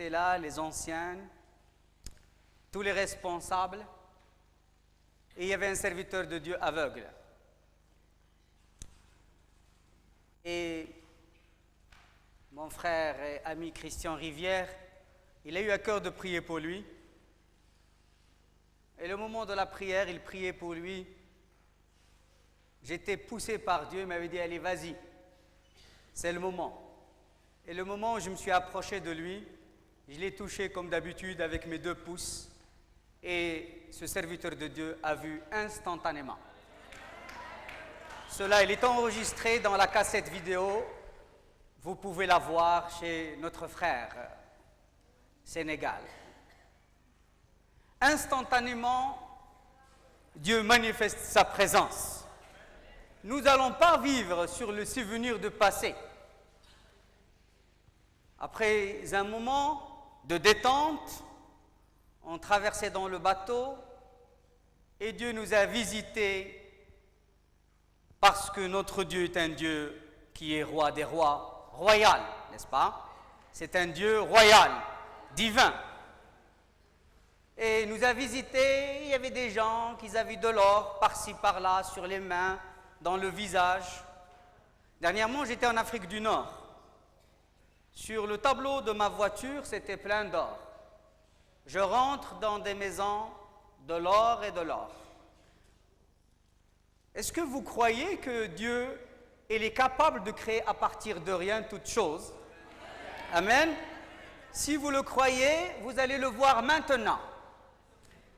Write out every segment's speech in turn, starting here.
étaient là, les anciens, tous les responsables, et il y avait un serviteur de Dieu aveugle. Et mon frère et ami Christian Rivière, il a eu à cœur de prier pour lui. Et le moment de la prière, il priait pour lui. J'étais poussé par Dieu, il m'avait dit, allez, vas-y, c'est le moment. Et le moment où je me suis approché de lui, je l'ai touché comme d'habitude avec mes 2 pouces. Et ce serviteur de Dieu a vu instantanément. Cela, il est enregistré dans la cassette vidéo. Vous pouvez la voir chez notre frère Sénégal. Instantanément, Dieu manifeste sa présence. Nous n'allons pas vivre sur le souvenir du passé. Après un moment de détente, on traversait dans le bateau et Dieu nous a visités parce que notre Dieu est un Dieu qui est roi des rois, royal, n'est-ce pas? C'est un Dieu royal, divin. Et nous a visités, il y avait des gens qui avaient de l'or par-ci par-là, sur les mains, dans le visage. Dernièrement, j'étais en Afrique du Nord. Sur le tableau de ma voiture, c'était plein d'or. Je rentre dans des maisons de l'or et de l'or. Est-ce que vous croyez que Dieu est capable de créer à partir de rien toute chose? Amen. Si vous le croyez, vous allez le voir maintenant.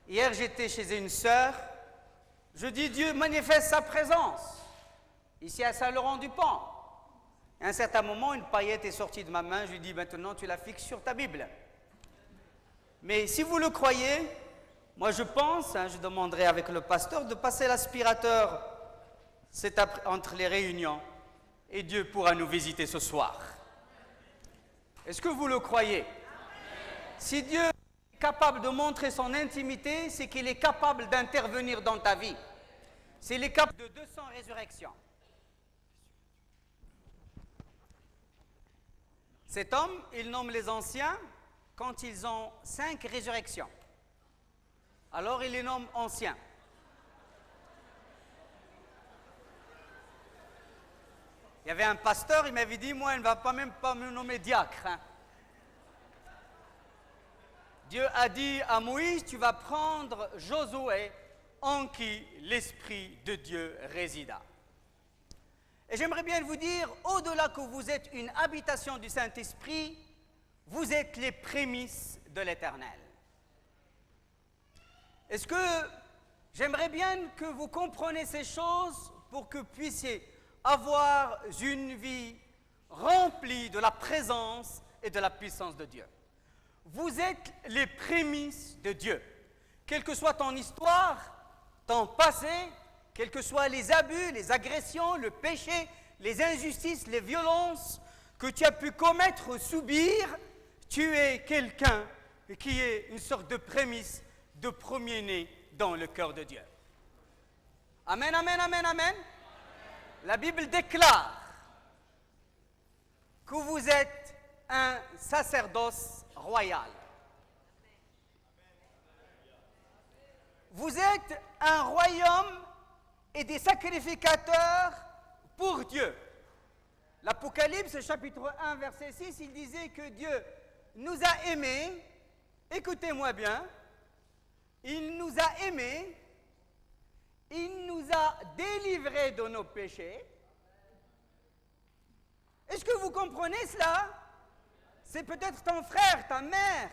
Hier, j'étais chez une sœur. Je dis, Dieu manifeste sa présence. Ici à Saint-Laurent-du-Pont. À un certain moment, une paillette est sortie de ma main. Je lui dis, maintenant, tu la fixes sur ta Bible. Mais si vous le croyez, moi je pense, je demanderai avec le pasteur de passer l'aspirateur entre les réunions. Et Dieu pourra nous visiter ce soir. Est-ce que vous le croyez? Si Dieu est capable de montrer son intimité, c'est qu'il est capable d'intervenir dans ta vie. C'est le cap de 200 résurrections. Cet homme, il nomme les anciens quand ils ont 5 résurrections. Alors il les nomme anciens. Il y avait un pasteur, il m'avait dit, moi, il ne va pas même pas me nommer diacre. Dieu a dit à Moïse, tu vas prendre Josué, en qui l'Esprit de Dieu résida. Et j'aimerais bien vous dire, au-delà que vous êtes une habitation du Saint-Esprit, vous êtes les prémices de l'Éternel. Est-ce que j'aimerais bien que vous compreniez ces choses pour que vous puissiez avoir une vie remplie de la présence et de la puissance de Dieu. Vous êtes les prémices de Dieu. Quelle que soit ton histoire, ton passé, quels que soient les abus, les agressions, le péché, les injustices, les violences que tu as pu commettre ou subir, tu es quelqu'un qui est une sorte de prémisse, de premier-né dans le cœur de Dieu. Amen, amen, amen, amen. La Bible déclare que vous êtes un sacerdoce royal. Vous êtes un royaume et des sacrificateurs pour Dieu. L'Apocalypse, chapitre 1, verset 6, il disait que Dieu nous a aimés, écoutez-moi bien, il nous a aimés, il nous a délivrés de nos péchés. Est-ce que vous comprenez cela? C'est peut-être ton frère, ta mère,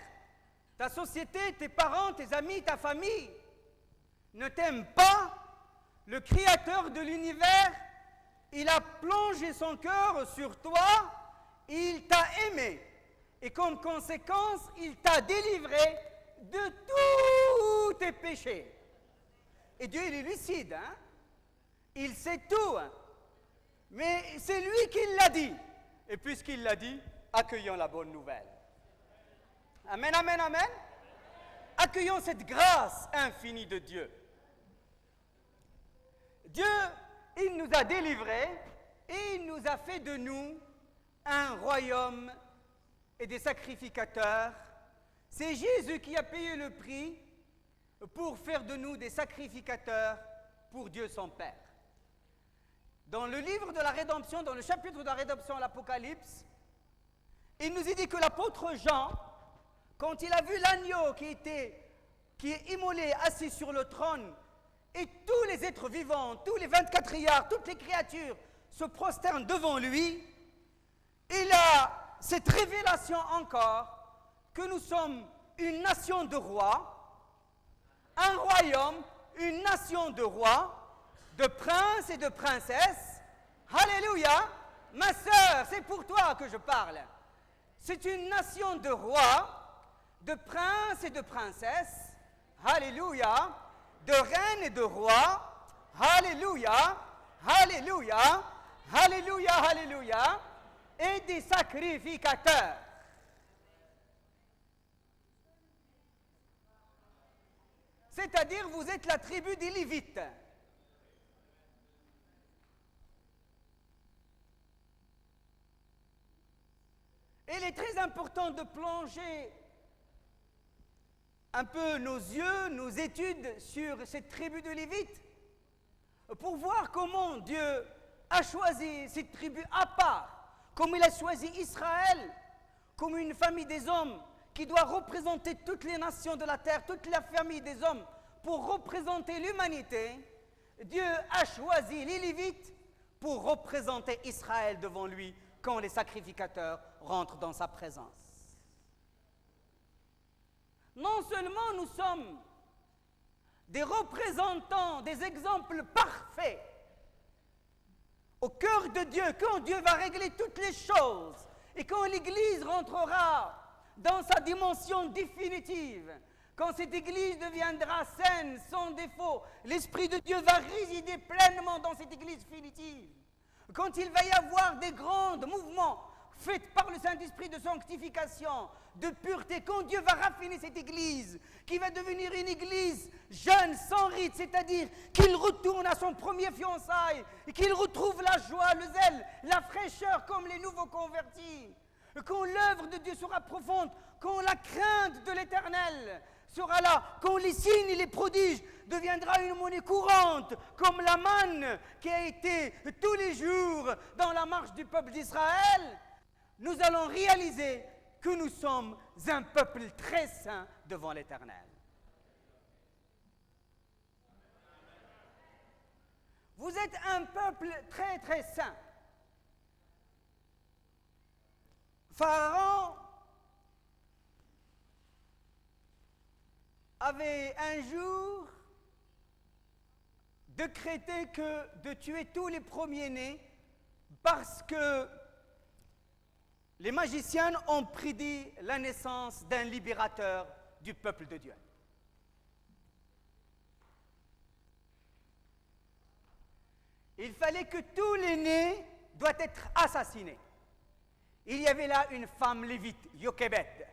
ta société, tes parents, tes amis, ta famille ne t'aiment pas. Le Créateur de l'univers, il a plongé son cœur sur toi, il t'a aimé. Et comme conséquence, il t'a délivré de tous tes péchés. Et Dieu, il est lucide, hein? Il sait tout, hein? Mais c'est lui qui l'a dit. Et puisqu'il l'a dit, accueillons la bonne nouvelle. Amen, amen, amen. Accueillons cette grâce infinie de Dieu. Dieu, il nous a délivrés et il nous a fait de nous un royaume et des sacrificateurs C'est Jésus qui a payé le prix pour faire de nous des sacrificateurs pour Dieu son Père. Dans le livre de la rédemption, dans le chapitre de la rédemption, l'Apocalypse, il nous est dit que l'apôtre Jean, quand il a vu l'agneau qui est immolé, assis sur le trône, et tous les êtres vivants, tous les 24 milliards, toutes les créatures se prosternent devant lui, il a cette révélation encore que nous sommes une nation de rois, un royaume, une nation de rois, de princes et de princesses. Alléluia! Ma sœur, c'est pour toi que je parle. C'est une nation de rois, de princes et de princesses. Alléluia! De reines et de rois. Alléluia! Alléluia! Alléluia! Alléluia! Et des sacrificateurs. C'est-à-dire, vous êtes la tribu des Lévites. Et il est très important de plonger un peu nos yeux, nos études sur cette tribu de Lévites pour voir comment Dieu a choisi cette tribu à part, comme il a choisi Israël comme une famille des hommes qui doit représenter toutes les nations de la terre, toute la famille des hommes pour représenter l'humanité. Dieu a choisi les Lévites pour représenter Israël devant lui quand les sacrificateurs rentrent dans sa présence. Non seulement nous sommes des représentants, des exemples parfaits au cœur de Dieu, quand Dieu va régler toutes les choses et quand l'Église rentrera dans sa dimension définitive, quand cette Église deviendra saine, sans défaut, l'Esprit de Dieu va résider pleinement dans cette Église définitive. Quand il va y avoir des grands mouvements faits par le Saint-Esprit de sanctification, de pureté, quand Dieu va raffiner cette Église, qui va devenir une Église jeune, sans rite, c'est-à-dire qu'il retourne à son premier fiançailles, et qu'il retrouve la joie, le zèle, la fraîcheur comme les nouveaux convertis, quand l'œuvre de Dieu sera profonde, quand la crainte de l'Éternel sera là, quand les signes et les prodiges deviendra une monnaie courante, comme la manne qui a été tous les jours dans la marche du peuple d'Israël, nous allons réaliser que nous sommes un peuple très saint devant l'Éternel. Vous êtes un peuple très très saint. Pharaon avait un jour décrété de tuer tous les premiers-nés parce que les magiciens ont prédit la naissance d'un libérateur du peuple de Dieu. Il fallait que tous les nés doivent être assassinés. Il y avait là une femme lévite, Jochebed.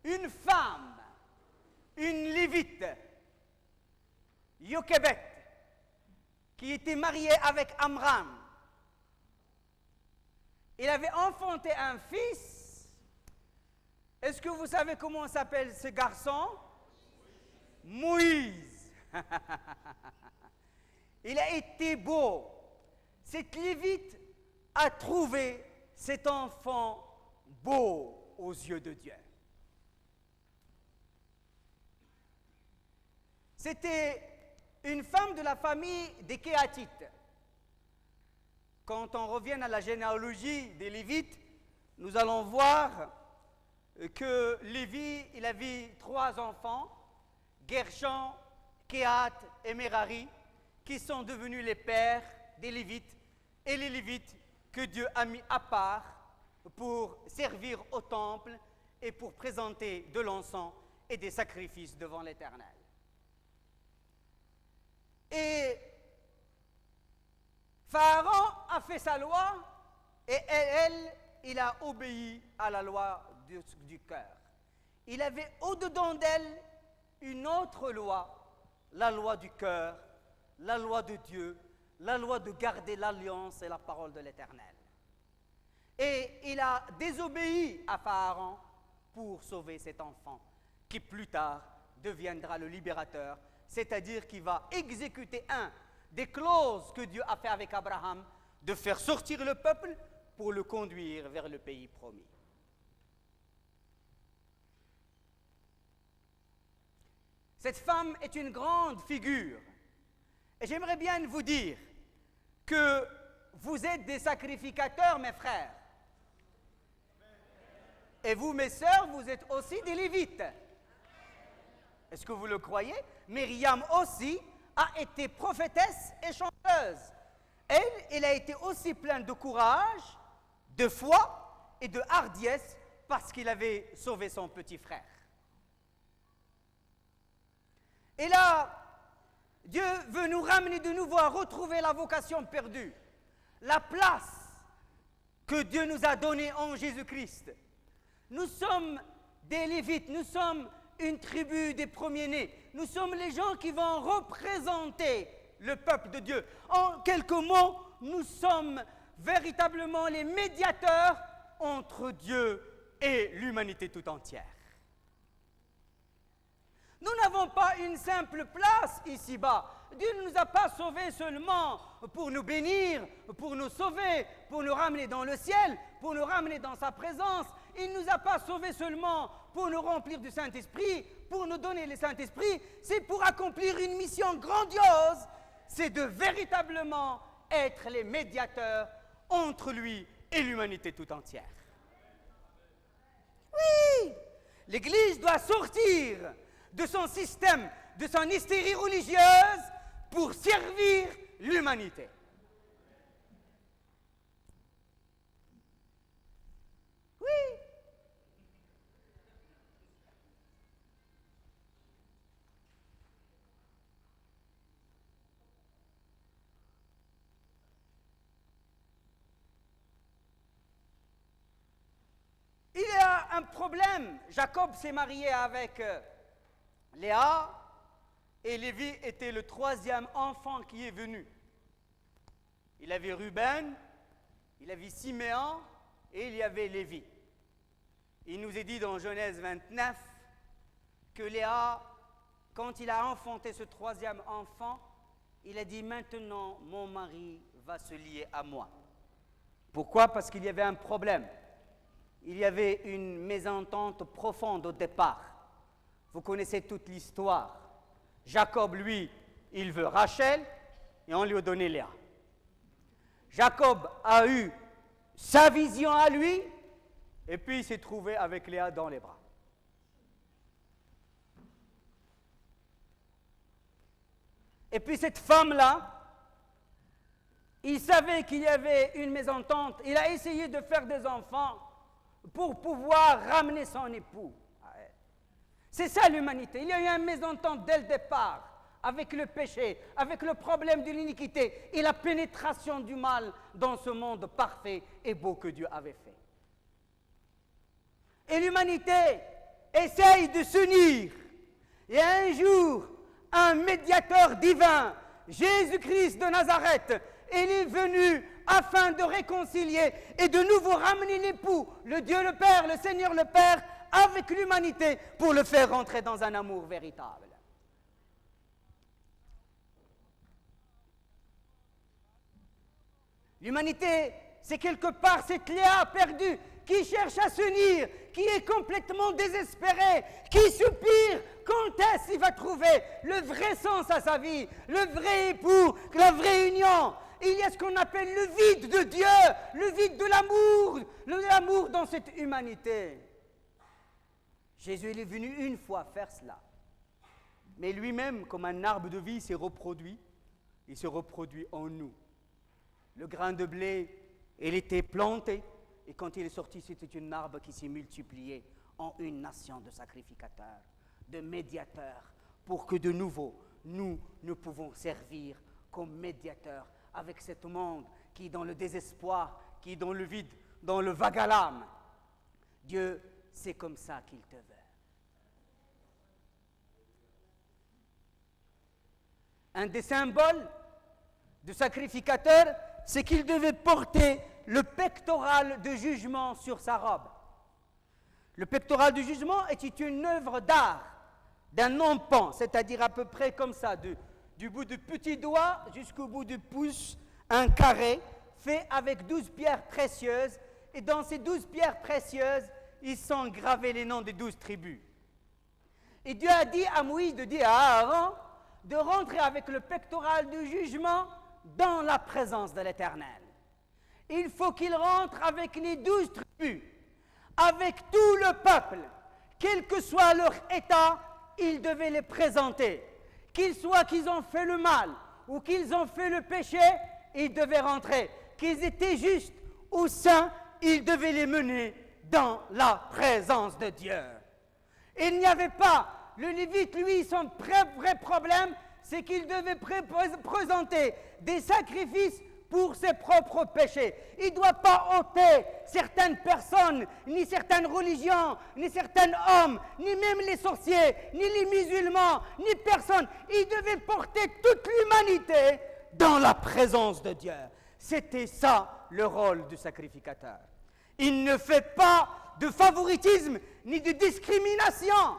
Une femme, une lévite, Jochebed, qui était mariée avec Amram. Il avait enfanté un fils. Est-ce que vous savez comment s'appelle ce garçon? Moïse. Il a été beau. Cette lévite a trouvé cet enfant beau aux yeux de Dieu. C'était une femme de la famille des Kéatites. Quand on revient à la généalogie des Lévites, nous allons voir que Lévi, il avait 3 enfants, Gershon, Kehat et Merari, qui sont devenus les pères des Lévites, et les Lévites que Dieu a mis à part pour servir au temple et pour présenter de l'encens et des sacrifices devant l'Éternel. Et Pharaon a fait sa loi et il a obéi à la loi du cœur. Il avait au-dedans d'elle une autre loi, la loi du cœur, la loi de Dieu, la loi de garder l'alliance et la parole de l'Éternel. Et il a désobéi à Pharaon pour sauver cet enfant, qui plus tard deviendra le libérateur, c'est-à-dire qui va exécuter un des clauses que Dieu a fait avec Abraham, de faire sortir le peuple pour le conduire vers le pays promis. Cette femme est une grande figure. Et j'aimerais bien vous dire que vous êtes des sacrificateurs, mes frères. Et vous, mes sœurs, vous êtes aussi des Lévites. Est-ce que vous le croyez? Myriam aussi a été prophétesse et chanteuse. Elle a été aussi pleine de courage, de foi et de hardiesse parce qu'il avait sauvé son petit frère. Et là, Dieu veut nous ramener de nouveau à retrouver la vocation perdue, la place que Dieu nous a donnée en Jésus-Christ. Nous sommes des Lévites, nous sommes une tribu des premiers-nés. Nous sommes les gens qui vont représenter le peuple de Dieu. En quelques mots, nous sommes véritablement les médiateurs entre Dieu et l'humanité tout entière. Nous n'avons pas une simple place ici-bas. Dieu ne nous a pas sauvés seulement pour nous bénir, pour nous sauver, pour nous ramener dans le ciel, pour nous ramener dans sa présence. Il ne nous a pas sauvés seulement pour nous remplir du Saint-Esprit, pour nous donner le Saint-Esprit. C'est pour accomplir une mission grandiose. C'est de véritablement être les médiateurs entre lui et l'humanité tout entière. Oui, l'Église doit sortir de son système, de son hystérie religieuse pour servir l'humanité. Oui. Il y a un problème. Jacob s'est marié avec Léa, et Lévi était le troisième enfant qui est venu. Il avait Ruben, il avait Siméon et il y avait Lévi. Il nous est dit dans Genèse 29 que Léa, quand il a enfanté ce troisième enfant, il a dit « Maintenant, mon mari va se lier à moi ». Pourquoi? Parce qu'il y avait un problème. Il y avait une mésentente profonde au départ. Vous connaissez toute l'histoire. Jacob, lui, il veut Rachel et on lui a donné Léa. Jacob a eu sa vision à lui et puis il s'est trouvé avec Léa dans les bras. Et puis cette femme-là, il savait qu'il y avait une mésentente. Il a essayé de faire des enfants pour pouvoir ramener son époux. C'est ça l'humanité. Il y a eu une mésentente dès le départ avec le péché, avec le problème de l'iniquité et la pénétration du mal dans ce monde parfait et beau que Dieu avait fait. Et l'humanité essaye de s'unir. Et un jour, un médiateur divin, Jésus-Christ de Nazareth, il est venu afin de réconcilier et de nouveau ramener l'époux, le Dieu le Père, le Seigneur le Père, avec l'humanité pour le faire rentrer dans un amour véritable. L'humanité, c'est quelque part cette Léa perdue qui cherche à s'unir, qui est complètement désespérée, qui soupire quand est-ce qu'il va trouver le vrai sens à sa vie, le vrai époux, la vraie union. Il y a ce qu'on appelle le vide de Dieu, le vide de l'amour dans cette humanité. Jésus il est venu une fois faire cela. Mais lui-même, comme un arbre de vie, il se reproduit en nous. Le grain de blé, il était planté, et quand il est sorti, c'était un arbre qui s'est multiplié en une nation de sacrificateurs, de médiateurs, pour que de nouveau, nous pouvons servir comme médiateurs avec ce monde qui est dans le désespoir, qui est dans le vide, dans le vague à l'âme. Dieu, c'est comme ça qu'il te veut. Un des symboles du sacrificateur, c'est qu'il devait porter le pectoral de jugement sur sa robe. Le pectoral du jugement est une œuvre d'art d'un empan, c'est-à-dire à peu près comme ça, du bout du petit doigt jusqu'au bout du pouce, un carré fait avec 12 pierres précieuses. Et dans ces 12 pierres précieuses, ils sont gravés les noms des 12 tribus. Et Dieu a dit à Moïse de dire à Aaron de rentrer avec le pectoral du jugement dans la présence de l'Éternel. Il faut qu'il rentre avec les 12 tribus, avec tout le peuple, quel que soit leur état, il devait les présenter. Qu'ils ont fait le mal ou qu'ils ont fait le péché, ils devaient rentrer. Qu'ils étaient justes ou saints, ils devaient les mener dans la présence de Dieu. Il n'y avait pas, le Lévite, lui, son vrai problème, c'est qu'il devait présenter des sacrifices pour ses propres péchés. Il ne doit pas ôter certaines personnes, ni certaines religions, ni certains hommes, ni même les sorciers, ni les musulmans, ni personne. Il devait porter toute l'humanité dans la présence de Dieu. C'était ça le rôle du sacrificateur. Il ne fait pas de favoritisme ni de discrimination.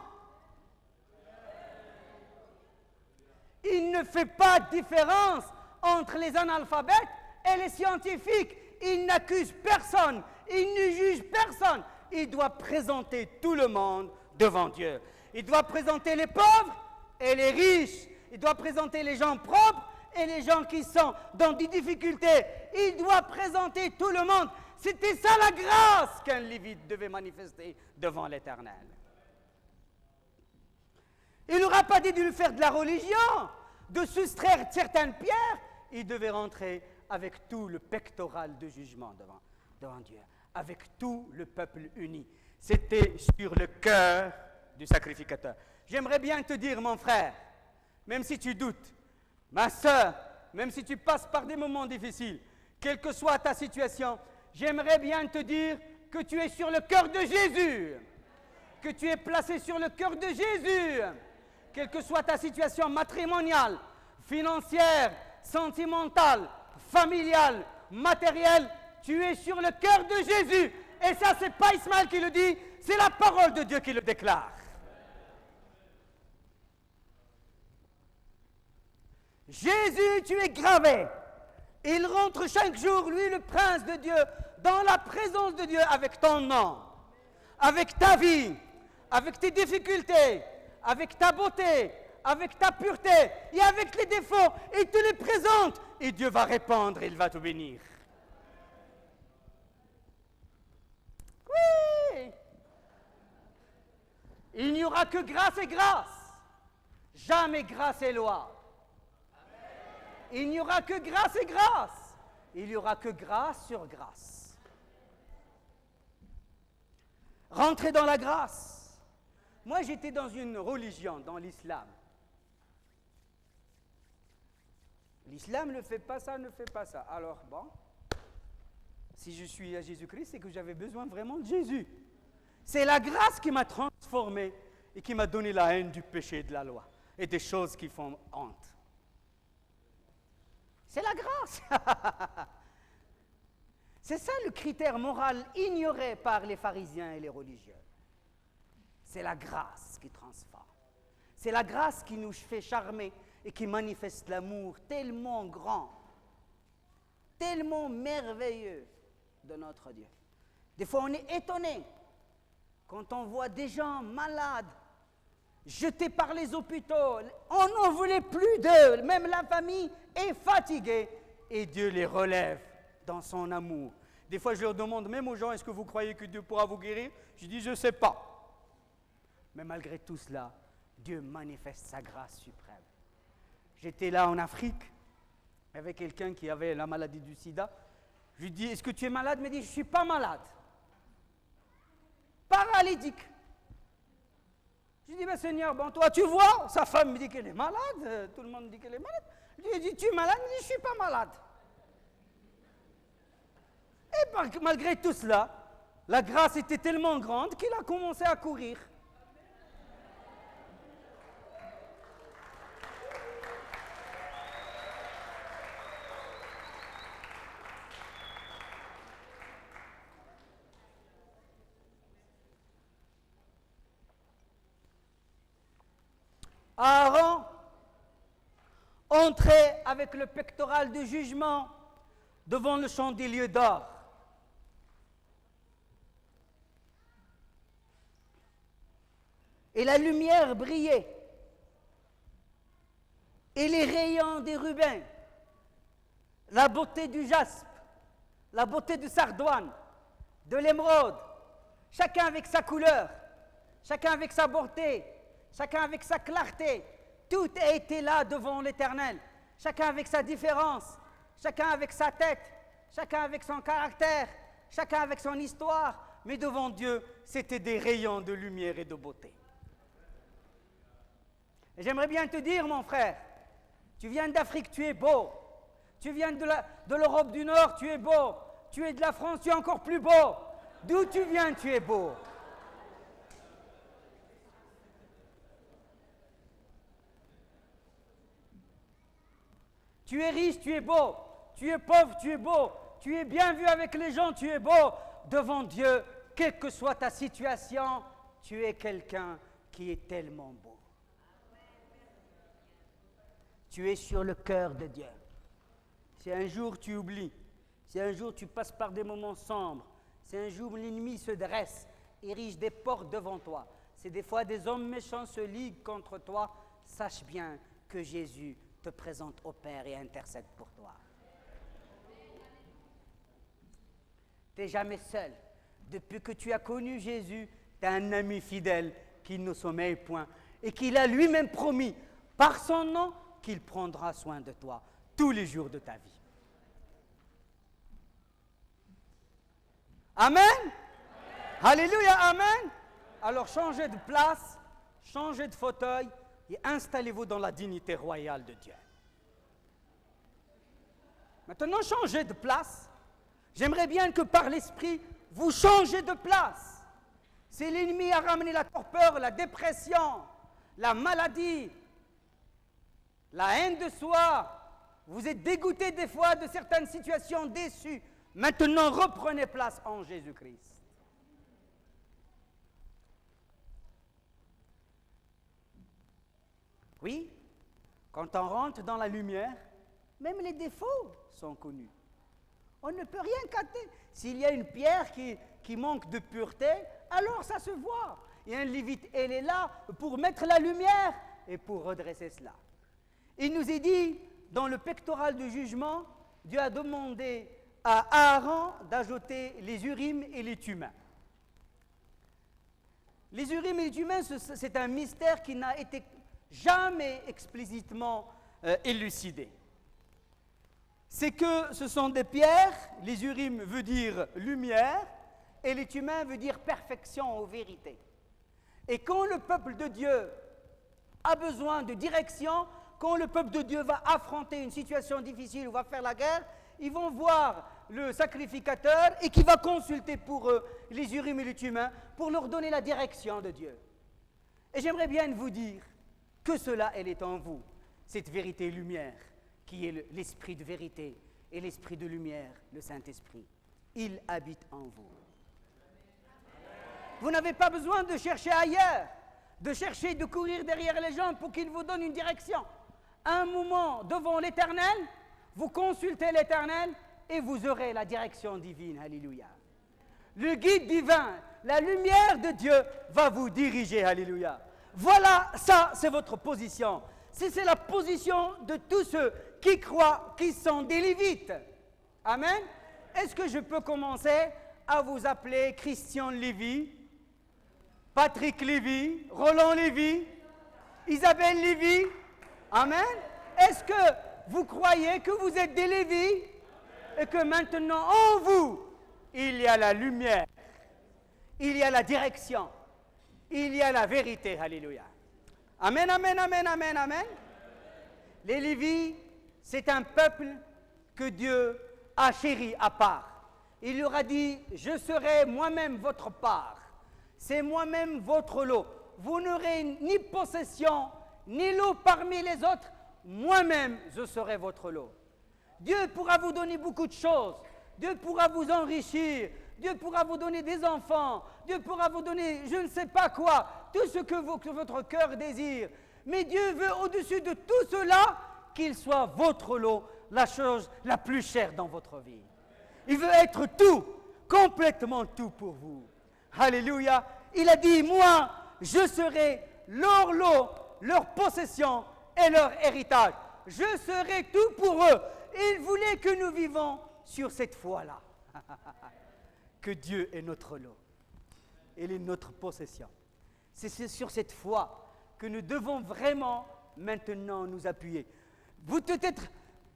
Il ne fait pas de différence entre les analphabètes et les scientifiques. Il n'accuse personne, il ne juge personne. Il doit présenter tout le monde devant Dieu. Il doit présenter les pauvres et les riches. Il doit présenter les gens propres et les gens qui sont dans des difficultés. Il doit présenter tout le monde. C'était ça la grâce qu'un Lévite devait manifester devant l'Éternel. Il n'aura pas dit de lui faire de la religion, de soustraire certaines pierres. Il devait rentrer avec tout le pectoral de jugement devant Dieu, avec tout le peuple uni. C'était sur le cœur du sacrificateur. J'aimerais bien te dire, mon frère, même si tu doutes, ma sœur, même si tu passes par des moments difficiles, quelle que soit ta situation, j'aimerais bien te dire que tu es sur le cœur de Jésus, que tu es placé sur le cœur de Jésus, quelle que soit ta situation matrimoniale, financière, sentimentale, familiale, matérielle, tu es sur le cœur de Jésus. Et ça, ce n'est pas Ismaël qui le dit, c'est la parole de Dieu qui le déclare. Jésus, tu es gravé. Il rentre chaque jour, lui, le prince de Dieu, dans la présence de Dieu avec ton nom, avec ta vie, avec tes difficultés, avec ta beauté, avec ta pureté et avec les défauts. Il te les présente et Dieu va répondre, il va te bénir. Oui! Il n'y aura que grâce et grâce, jamais grâce et loi. Il n'y aura que grâce et grâce. Il n'y aura que grâce sur grâce. Rentrez dans la grâce. Moi, j'étais dans une religion, dans l'islam. L'islam ne fait pas ça, ne fait pas ça. Alors, bon, si je suis à Jésus-Christ, c'est que j'avais besoin vraiment de Jésus. C'est la grâce qui m'a transformé et qui m'a donné la haine du péché et de la loi et des choses qui font honte. C'est la grâce. C'est ça le critère moral ignoré par les pharisiens et les religieux. C'est la grâce qui transforme. C'est la grâce qui nous fait charmer et qui manifeste l'amour tellement grand, tellement merveilleux de notre Dieu. Des fois, on est étonné quand on voit des gens malades, jetés par les hôpitaux. On n'en voulait plus d'eux. Même la famille est fatiguée. Et Dieu les relève dans son amour. Des fois, je leur demande même aux gens, est-ce que vous croyez que Dieu pourra vous guérir? Je dis, je ne sais pas. Mais malgré tout cela, Dieu manifeste sa grâce suprême. J'étais là en Afrique avec quelqu'un qui avait la maladie du sida. Je lui dis, est-ce que tu es malade? Il me dit, je ne suis pas malade. Paralytique. Je dis, ben Seigneur, bon, toi tu vois, sa femme me dit qu'elle est malade, tout le monde dit qu'elle est malade. Je lui dis, tu es malade? Il me dit, je ne suis pas malade. Et malgré tout cela, la grâce était tellement grande qu'il a commencé à courir. Aaron entrait avec le pectoral de jugement devant le chandelier d'or. Et la lumière brillait. Et les rayons des rubins, la beauté du jaspe, la beauté du sardoine, de l'émeraude, chacun avec sa couleur, chacun avec sa beauté, chacun avec sa clarté, tout a été là devant l'Éternel, chacun avec sa différence, chacun avec sa tête, chacun avec son caractère, chacun avec son histoire, mais devant Dieu, c'était des rayons de lumière et de beauté. Et j'aimerais bien te dire, mon frère, tu viens d'Afrique, tu es beau. Tu viens de l'Europe du Nord, tu es beau. Tu es de la France, tu es encore plus beau. D'où tu viens, tu es beau. Tu es riche, tu es beau. Tu es pauvre, tu es beau. Tu es bien vu avec les gens, tu es beau. Devant Dieu, quelle que soit ta situation, tu es quelqu'un qui est tellement beau. Tu es sur le cœur de Dieu. Si un jour tu oublies, si un jour tu passes par des moments sombres, si un jour l'ennemi se dresse, érige des portes devant toi, si des fois des hommes méchants se liguent contre toi, sache bien que Jésus te présente au Père et intercède pour toi. Tu n'es jamais seul. Depuis que tu as connu Jésus, tu as un ami fidèle qui ne sommeille point et qu'il a lui-même promis par son nom qu'il prendra soin de toi tous les jours de ta vie. Amen? Amen. Alléluia, amen. Alors changez de place, changez de fauteuil et installez-vous dans la dignité royale de Dieu. Maintenant, changez de place. J'aimerais bien que par l'Esprit, vous changez de place. Si l'ennemi a ramené la torpeur, la dépression, la maladie, la haine de soi, vous êtes dégoûté des fois de certaines situations, déçus. Maintenant, reprenez place en Jésus-Christ. Oui, quand on rentre dans la lumière, même les défauts sont connus. On ne peut rien cacher. S'il y a une pierre qui manque de pureté, alors ça se voit. Et un lévite, elle est là pour mettre la lumière et pour redresser cela. Il nous est dit, dans le pectoral du jugement, Dieu a demandé à Aaron d'ajouter les Urim et les Thummim. Les Urim et les Thummim, c'est un mystère qui n'a été jamais explicitement élucidé. C'est que ce sont des pierres, les Urim veut dire lumière, et les Thummim veut dire perfection ou vérité. Et quand le peuple de Dieu a besoin de direction, quand le peuple de Dieu va affronter une situation difficile ou va faire la guerre, ils vont voir le sacrificateur et qui va consulter pour eux les Urim et les Thummim pour leur donner la direction de Dieu. Et j'aimerais bien vous dire que cela, elle est en vous, cette vérité et lumière, qui est l'esprit de vérité et l'esprit de lumière, le Saint-Esprit. Il habite en vous. Vous n'avez pas besoin de chercher ailleurs, de courir derrière les gens pour qu'ils vous donnent une direction. Un moment devant l'Éternel, vous consultez l'Éternel et vous aurez la direction divine. Alléluia. Le guide divin, la lumière de Dieu va vous diriger. Alléluia. Voilà, ça c'est votre position. C'est la position de tous ceux qui croient, qui sont des Lévites. Amen. Est-ce que je peux commencer à vous appeler Christian Lévy, Patrick Lévy, Roland Lévy, Isabelle Lévy? Amen. Est-ce que vous croyez que vous êtes des Lévites et que maintenant en vous, il y a la lumière, il y a la direction, il y a la vérité. Alléluia. Amen, amen, amen, amen, amen. Les Lévites, c'est un peuple que Dieu a chéri à part. Il leur a dit, je serai moi-même votre part. C'est moi-même votre lot. Vous n'aurez ni possession, ni lot parmi les autres. Moi-même, je serai votre lot. Dieu pourra vous donner beaucoup de choses. Dieu pourra vous enrichir. Dieu pourra vous donner des enfants. Dieu pourra vous donner je ne sais pas quoi. Tout ce que votre cœur désire. Mais Dieu veut au-dessus de tout cela qu'il soit votre lot, la chose la plus chère dans votre vie. Il veut être tout, complètement tout pour vous. Alléluia. Il a dit, moi, je serai leur lot, leur possession et leur héritage. Je serai tout pour eux. Il voulait que nous vivons sur cette foi-là. Que Dieu est notre lot. Il est notre possession. C'est sur cette foi que nous devons vraiment maintenant nous appuyer. Peut-être,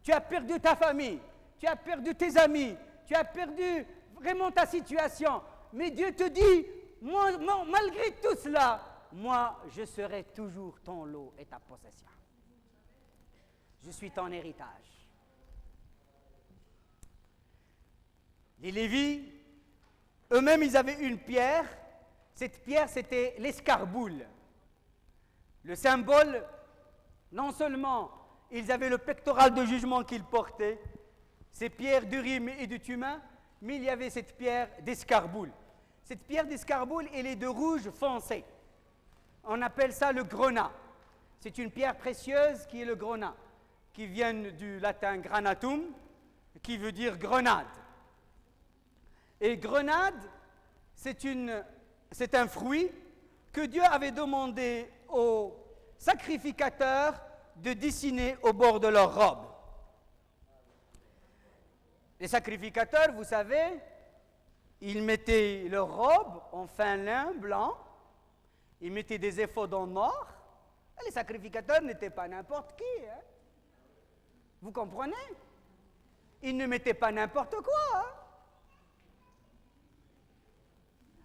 tu as perdu ta famille, tu as perdu tes amis, tu as perdu vraiment ta situation. Mais Dieu te dit, moi, malgré tout cela, moi, je serai toujours ton lot et ta possession. Je suis ton héritage. Les Lévites, eux-mêmes, ils avaient une pierre. Cette pierre, c'était l'escarboule. Le symbole, non seulement ils avaient le pectoral de jugement qu'ils portaient, ces pierres d'Urim et de Thummim, mais il y avait cette pierre d'escarboule. Cette pierre d'escarboule, elle est de rouge foncé. On appelle ça le grenat. C'est une pierre précieuse qui est le grenat, qui vient du latin granatum, qui veut dire grenade. Et grenade, c'est un fruit que Dieu avait demandé aux sacrificateurs de dessiner au bord de leur robe. Les sacrificateurs, vous savez, ils mettaient leur robe en fin lin blanc, ils mettaient des éphodes en or. Les sacrificateurs n'étaient pas n'importe qui. Hein? Vous comprenez? Ils ne mettaient pas n'importe quoi. Hein?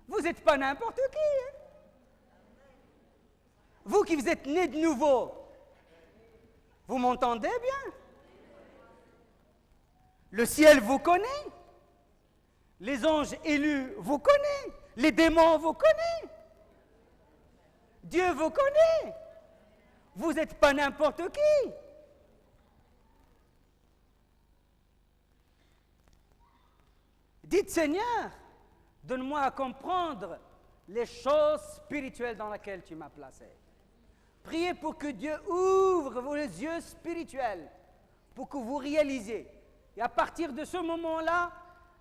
Vous n'êtes pas n'importe qui. Hein? Vous qui vous êtes nés de nouveau, vous m'entendez bien? Le ciel vous connaît. Les anges élus vous connaissent. Les démons vous connaissent. Dieu vous connaît. Vous n'êtes pas n'importe qui. Dites, Seigneur, donne-moi à comprendre les choses spirituelles dans lesquelles tu m'as placé. Priez pour que Dieu ouvre vos yeux spirituels, pour que vous réalisiez. Et à partir de ce moment-là,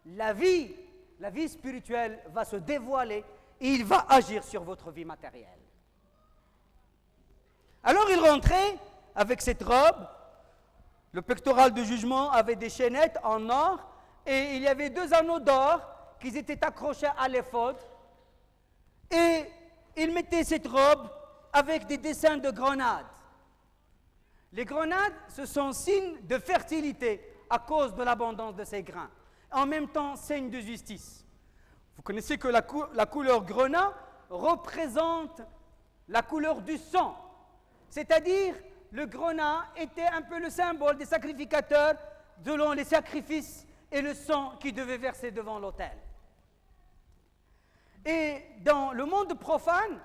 la vie spirituelle va se dévoiler et il va agir sur votre vie matérielle. Alors il rentrait avec cette robe, le pectoral de jugement avait des chaînettes en or et il y avait 2 anneaux d'or qui étaient accrochés à l'éphod et il mettait cette robe avec des dessins de grenades. Les grenades, ce sont signes de fertilité à cause de l'abondance de ces grains. En même temps, signe de justice. Vous connaissez que la couleur grenat représente la couleur du sang. C'est-à-dire, le grenat était un peu le symbole des sacrificateurs selon les sacrifices et le sang qu'ils devaient verser devant l'autel. Et dans le monde profane,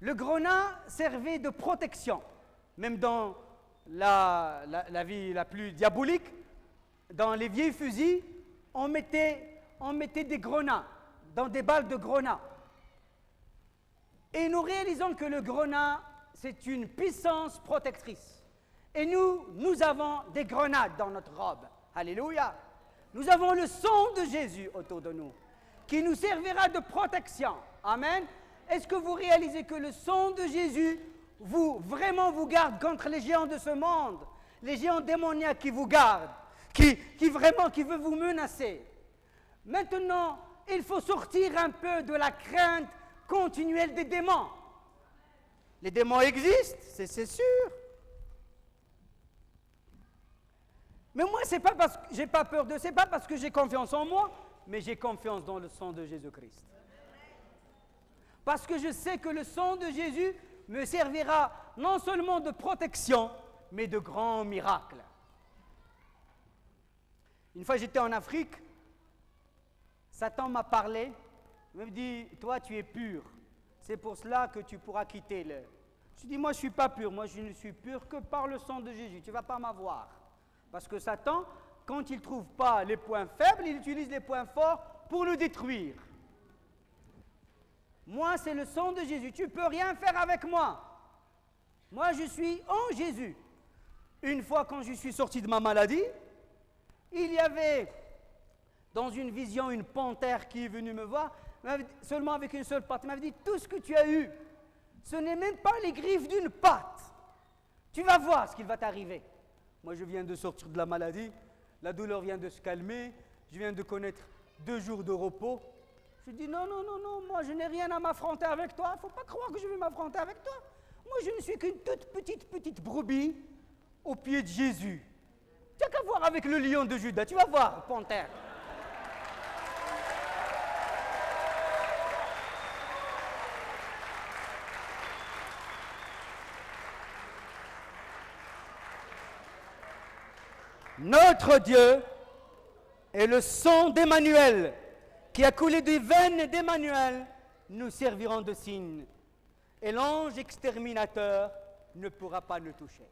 le grenat servait de protection. Même dans la vie la plus diabolique, dans les vieilles fusils, on mettait des grenats, dans des balles de grenat. Et nous réalisons que le grenat, c'est une puissance protectrice. Et nous avons des grenades dans notre robe. Alléluia. Nous avons le sang de Jésus autour de nous, qui nous servira de protection. Amen. Est-ce que vous réalisez que le sang de Jésus vous garde contre les géants de ce monde, les géants démoniaques qui vous gardent, qui veulent vous menacer? Maintenant, il faut sortir un peu de la crainte continuelle des démons. Les démons existent, c'est sûr. Mais moi, c'est pas parce que j'ai pas peur d'eux, c'est pas parce que j'ai confiance en moi, mais j'ai confiance dans le sang de Jésus-Christ. Parce que je sais que le sang de Jésus me servira non seulement de protection, mais de grands miracles. Une fois, j'étais en Afrique, Satan m'a parlé, il me dit, toi, tu es pur. C'est pour cela que tu pourras quitter le... Je dis, moi, je ne suis pas pur. Moi, je ne suis pur que par le sang de Jésus. Tu ne vas pas m'avoir. Parce que Satan, quand il ne trouve pas les points faibles, il utilise les points forts pour le détruire. Moi, c'est le sang de Jésus. Tu ne peux rien faire avec moi. Moi, je suis en Jésus. Une fois, quand je suis sorti de ma maladie, il y avait dans une vision une panthère qui est venue me voir, seulement avec une seule patte. Elle m'avait dit, tout ce que tu as eu, ce n'est même pas les griffes d'une patte. Tu vas voir ce qu'il va t'arriver. Moi, je viens de sortir de la maladie, la douleur vient de se calmer, je viens de connaître 2 jours de repos. Je dis, non, moi, je n'ai rien à m'affronter avec toi. Il ne faut pas croire que je vais m'affronter avec toi. Moi, je ne suis qu'une toute petite brebis au pied de Jésus. Tu n'as qu'à voir avec le lion de Juda, tu vas voir, panthère. Notre Dieu est le sang d'Emmanuel qui a coulé des veines d'Emmanuel, nous serviront de signe. Et l'ange exterminateur ne pourra pas nous toucher.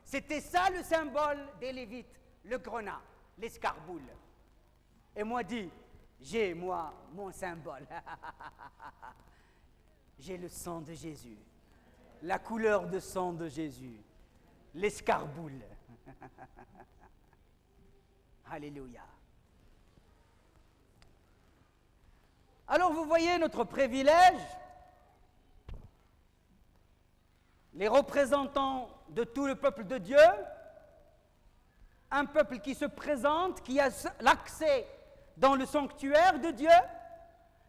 C'était ça le symbole des Lévites, le grenat, l'escarboule. Et moi dit, j'ai moi mon symbole. J'ai le sang de Jésus, la couleur de sang de Jésus, l'escarboule. Alléluia. Alors vous voyez notre privilège, les représentants de tout le peuple de Dieu, un peuple qui se présente, qui a l'accès dans le sanctuaire de Dieu,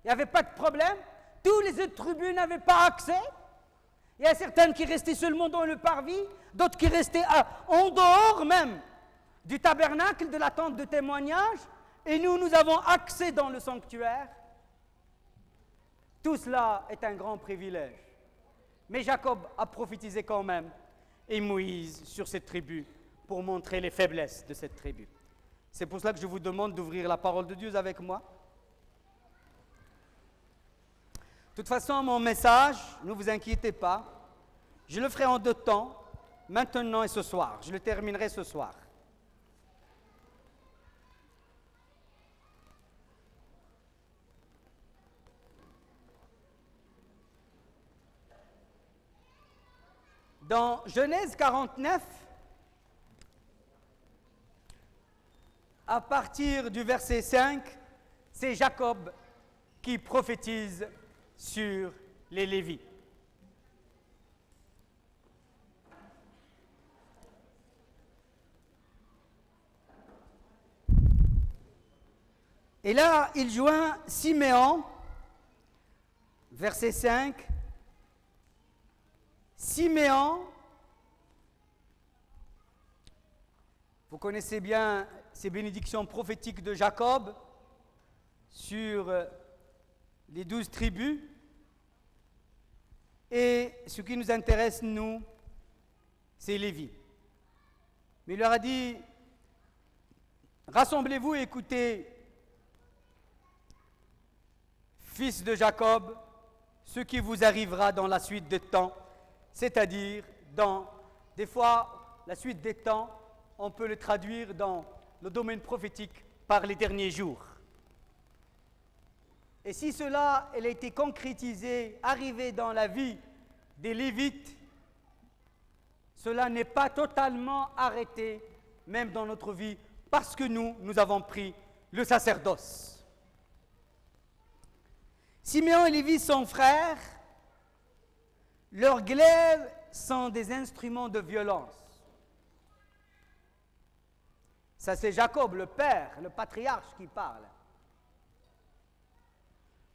il n'y avait pas de problème, tous les autres tribus n'avaient pas accès, il y a certaines qui restaient seulement dans le parvis, d'autres qui restaient en dehors même du tabernacle, de la tente de témoignage, et nous avons accès dans le sanctuaire. Tout cela est un grand privilège. Mais Jacob a prophétisé quand même, et Moïse sur cette tribu, pour montrer les faiblesses de cette tribu. C'est pour cela que je vous demande d'ouvrir la parole de Dieu avec moi. De toute façon, mon message, ne vous inquiétez pas, je le ferai en 2 temps, maintenant et ce soir. Je le terminerai ce soir. Dans Genèse 49, à partir du verset 5, c'est Jacob qui prophétise sur les Lévites. Et là, il joint Siméon, verset 5. Siméon, vous connaissez bien ces bénédictions prophétiques de Jacob sur les 12 tribus. Et ce qui nous intéresse, nous, c'est Lévi. Mais il leur a dit, rassemblez-vous et écoutez, fils de Jacob, ce qui vous arrivera dans la suite des temps, c'est-à-dire des fois, la suite des temps, on peut le traduire dans le domaine prophétique par les derniers jours. Et si cela, elle a été concrétisé, arrivé dans la vie des Lévites, cela n'est pas totalement arrêté, même dans notre vie, parce que nous avons pris le sacerdoce. Siméon et Lévi sont frères, leurs glaives sont des instruments de violence. Ça, c'est Jacob, le père, le patriarche qui parle.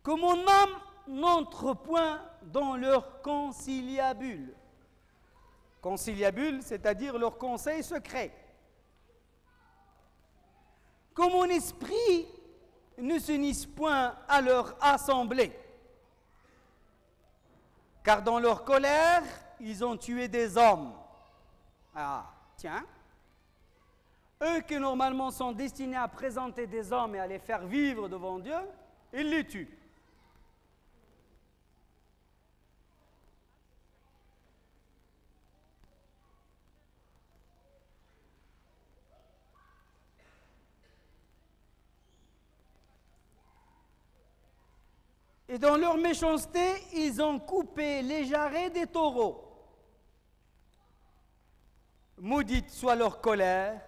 Que mon âme n'entre point dans leur conciliabule. Conciliabule, c'est-à-dire leur conseil secret. Que mon esprit ne s'unisse point à leur assemblée. Car dans leur colère, ils ont tué des hommes. Ah, tiens. Eux qui normalement sont destinés à présenter des hommes et à les faire vivre devant Dieu, ils les tuent. Et dans leur méchanceté, ils ont coupé les jarrets des taureaux. maudite soit leur colère,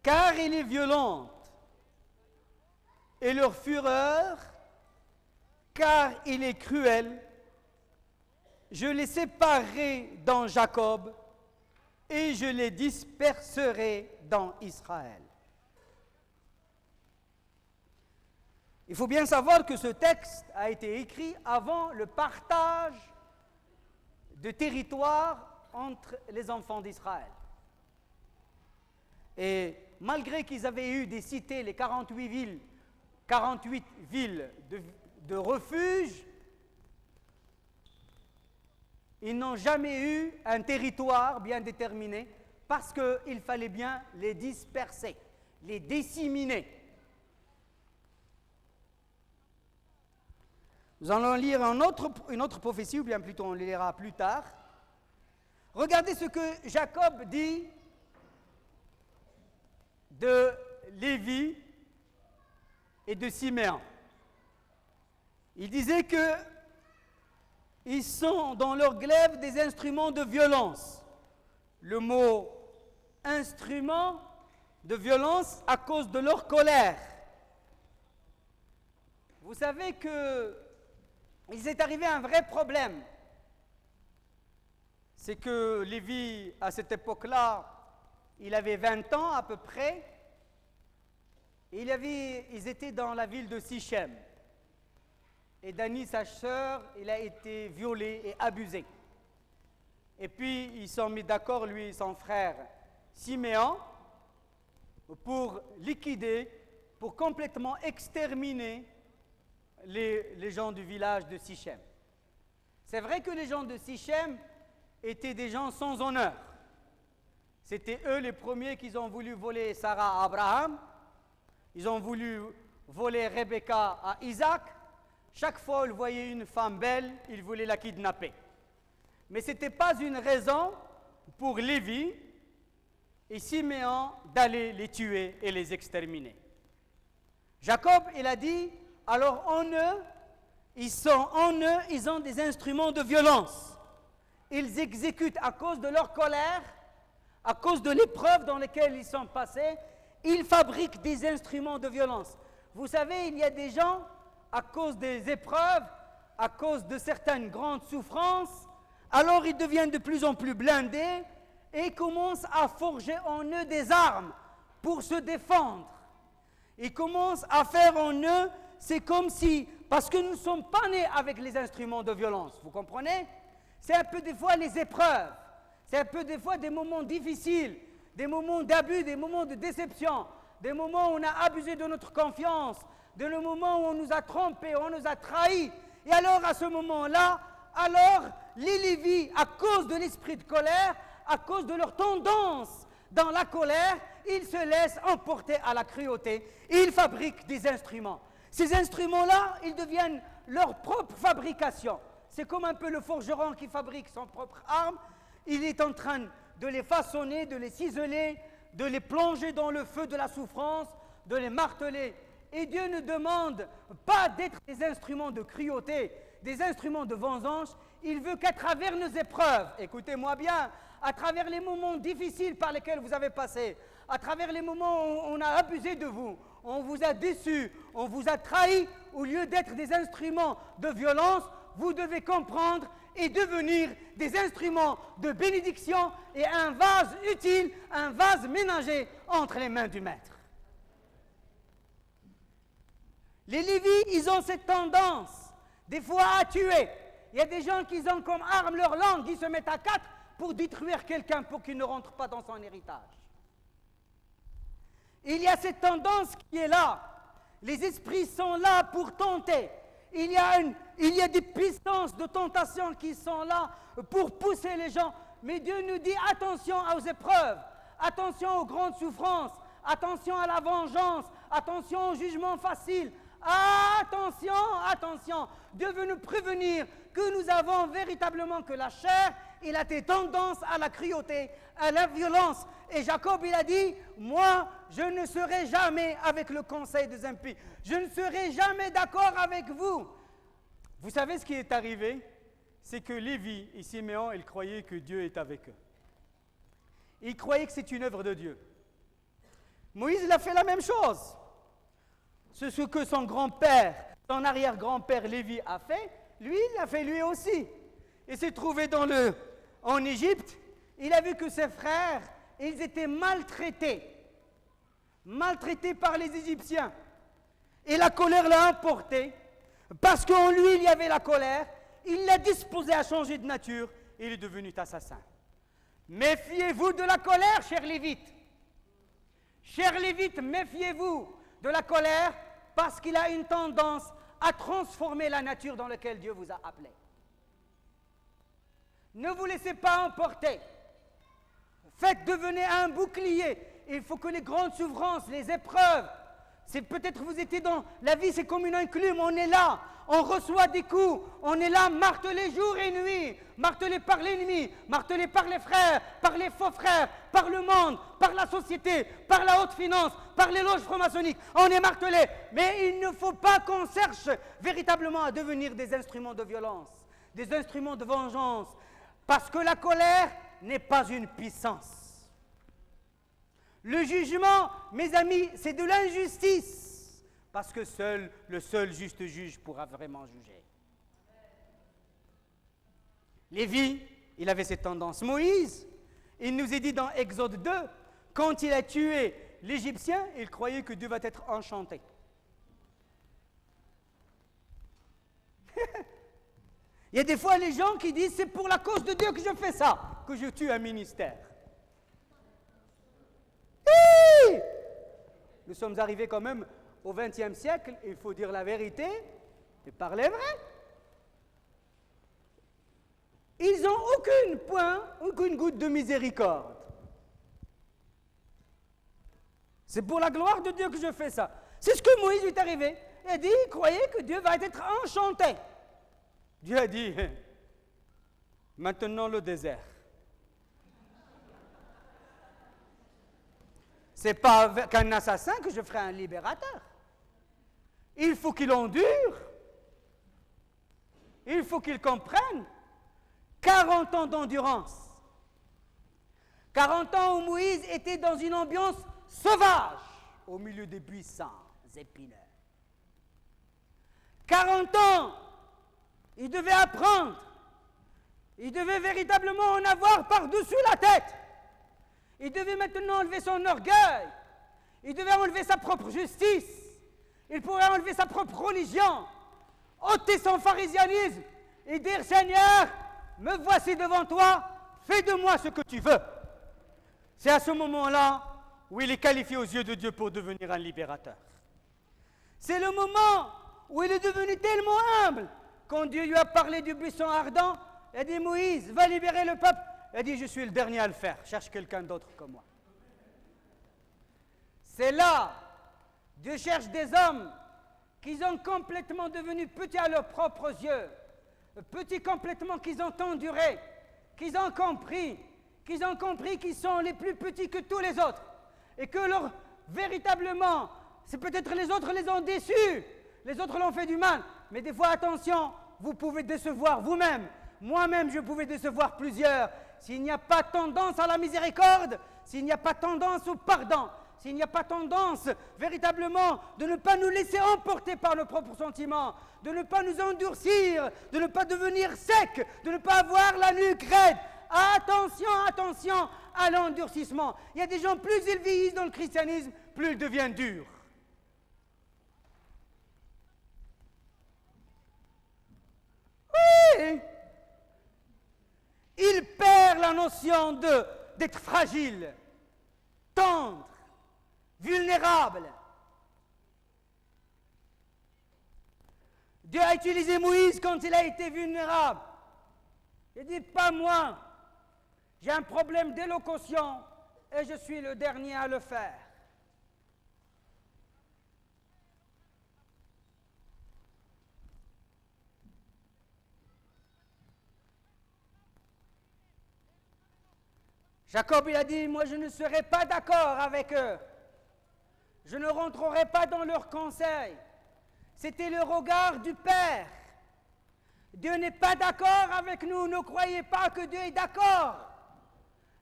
car elle est violente, et leur fureur, car il est cruel. Je les séparerai dans Jacob, et je les disperserai dans Israël. Il faut bien savoir que ce texte a été écrit avant le partage de territoire entre les enfants d'Israël. Et malgré qu'ils avaient eu des cités, les 48 villes de refuge, ils n'ont jamais eu un territoire bien déterminé parce qu'il fallait bien les disperser, les disséminer. Nous allons lire une autre prophétie, ou bien plutôt on le lira plus tard. Regardez ce que Jacob dit de Lévi et de Siméon. Il disait que ils sont dans leur glaive des instruments de violence. Le mot instrument de violence à cause de leur colère. Vous savez que il s'est arrivé un vrai problème. C'est que Lévi, à cette époque-là, il avait 20 ans à peu près. Et ils étaient dans la ville de Sichem. Et Dani, sa sœur, il a été violé et abusé. Et puis, ils sont mis d'accord, lui et son frère Siméon, pour liquider, pour complètement exterminer les gens du village de Sichem. C'est vrai que les gens de Sichem étaient des gens sans honneur. C'était eux les premiers qui ont voulu voler Sarah à Abraham. Ils ont voulu voler Rebecca à Isaac. Chaque fois qu'ils voyaient une femme belle, ils voulaient la kidnapper. Mais ce n'était pas une raison pour Lévi et Siméon d'aller les tuer et les exterminer. Jacob, il a dit, alors ils ont des instruments de violence. Ils exécutent à cause de leur colère, à cause de l'épreuve dans laquelle ils sont passés, ils fabriquent des instruments de violence. Vous savez, il y a des gens, à cause des épreuves, à cause de certaines grandes souffrances, alors ils deviennent de plus en plus blindés et commencent à forger en eux des armes pour se défendre. Ils commencent à faire en eux, c'est comme si, parce que nous ne sommes pas nés avec les instruments de violence, vous comprenez? C'est un peu des fois les épreuves, c'est un peu des fois des moments difficiles, des moments d'abus, des moments de déception, des moments où on a abusé de notre confiance, de le moment où on nous a trompés, on nous a trahis. Et alors à ce moment-là, alors les Lévites, à cause de l'esprit de colère, à cause de leur tendance dans la colère, ils se laissent emporter à la cruauté et ils fabriquent des instruments. Ces instruments-là, ils deviennent leur propre fabrication. C'est comme un peu le forgeron qui fabrique son propre arme. Il est en train de les façonner, de les ciseler, de les plonger dans le feu de la souffrance, de les marteler. Et Dieu ne demande pas d'être des instruments de cruauté, des instruments de vengeance. Il veut qu'à travers nos épreuves, écoutez-moi bien, à travers les moments difficiles par lesquels vous avez passé, à travers les moments où on a abusé de vous, on vous a déçu, on vous a trahi, au lieu d'être des instruments de violence, vous devez comprendre et devenir des instruments de bénédiction et un vase utile, un vase ménager entre les mains du Maître. Les Lévites, ils ont cette tendance, des fois à tuer. Il y a des gens qui ont comme arme leur langue, ils se mettent à quatre pour détruire quelqu'un pour qu'il ne rentre pas dans son héritage. Il y a cette tendance qui est là. Les esprits sont là pour tenter. Il y a des puissances de tentation qui sont là pour pousser les gens. Mais Dieu nous dit attention aux épreuves, attention aux grandes souffrances, attention à la vengeance, attention au jugement facile. Attention, attention. Dieu veut nous prévenir que nous avons véritablement que la chair, il a des tendances à la cruauté, à la violence. Et Jacob, il a dit, moi, je ne serai jamais avec le conseil des impies. Je ne serai jamais d'accord avec vous. Vous savez ce qui est arrivé? C'est que Lévi et Siméon, ils croyaient que Dieu est avec eux. il croyait que c'est une œuvre de Dieu. Moïse, il a fait la même chose. C'est ce que son grand-père, son arrière-grand-père Lévi a fait, lui, il l'a fait lui aussi. Il s'est trouvé en Égypte, il a vu que ses frères, ils étaient maltraités par les Égyptiens. Et la colère l'a emporté, parce qu'en lui, il y avait la colère, il l'a disposé à changer de nature, et il est devenu assassin. Méfiez-vous de la colère, chers Lévites. Chers Lévites, méfiez-vous de la colère, parce qu'il a une tendance à transformer la nature dans laquelle Dieu vous a appelé. Ne vous laissez pas emporter. Faites devenir un bouclier. Il faut que les grandes souffrances, les épreuves, c'est peut-être vous étiez dans la vie, c'est comme une enclume, on est là, on reçoit des coups, on est là martelé jour et nuit, martelé par l'ennemi, martelé par les frères, par les faux frères, par le monde, par la société, par la haute finance, par les loges franc-maçonniques, on est martelé. Mais il ne faut pas qu'on cherche véritablement à devenir des instruments de violence, des instruments de vengeance, parce que la colère n'est pas une puissance. Le jugement, mes amis, c'est de l'injustice, parce que le seul juste juge pourra vraiment juger. Lévi, il avait cette tendance. Moïse, il nous est dit dans Exode 2, quand il a tué l'Égyptien, il croyait que Dieu va être enchanté. Il y a des fois les gens qui disent, c'est pour la cause de Dieu que je fais ça, que je tue un ministère. Nous sommes arrivés quand même au XXe siècle, il faut dire la vérité et parler vrai. Ils n'ont aucune goutte de miséricorde. C'est pour la gloire de Dieu que je fais ça. C'est ce que Moïse est arrivé. Il a dit, il croyait que Dieu va être enchanté. Dieu a dit, maintenant le désert. Ce n'est pas avec un assassin que je ferai un libérateur. Il faut qu'il endure. Il faut qu'il comprenne. 40 ans d'endurance. 40 ans où Moïse était dans une ambiance sauvage, au milieu des buissons épineux. 40 ans, il devait apprendre. Il devait véritablement en avoir par-dessus la tête. Il devait maintenant enlever son orgueil. Il devait enlever sa propre justice. Il pourrait enlever sa propre religion. Ôter son pharisianisme et dire, Seigneur, me voici devant toi, fais de moi ce que tu veux. C'est à ce moment-là où il est qualifié aux yeux de Dieu pour devenir un libérateur. C'est le moment où il est devenu tellement humble, quand Dieu lui a parlé du buisson ardent, il a dit, Moïse, va libérer le peuple. Il a dit, je suis le dernier à le faire, cherche quelqu'un d'autre comme moi. C'est là, Dieu cherche des hommes qui sont complètement devenus petits à leurs propres yeux, petits complètement qu'ils ont enduré, qu'ils ont compris qu'ils sont les plus petits que tous les autres, et que véritablement, c'est peut-être les autres les ont déçus, les autres l'ont fait du mal, mais des fois, attention, vous pouvez décevoir vous-même. Moi-même, je pouvais décevoir plusieurs. S'il n'y a pas tendance à la miséricorde, s'il n'y a pas tendance au pardon, s'il n'y a pas tendance véritablement de ne pas nous laisser emporter par nos propres sentiments, de ne pas nous endurcir, de ne pas devenir sec, de ne pas avoir la nuque raide. Attention à l'endurcissement. Il y a des gens, plus ils vieillissent dans le christianisme, plus ils deviennent durs. Oui! Il perd la notion d'être fragile, tendre, vulnérable. Dieu a utilisé Moïse quand il a été vulnérable. Il dit, pas moi, j'ai un problème d'élocution et je suis le dernier à le faire. Jacob, il a dit, moi je ne serai pas d'accord avec eux. Je ne rentrerai pas dans leurs conseils. C'était le regard du Père. Dieu n'est pas d'accord avec nous. Ne croyez pas que Dieu est d'accord.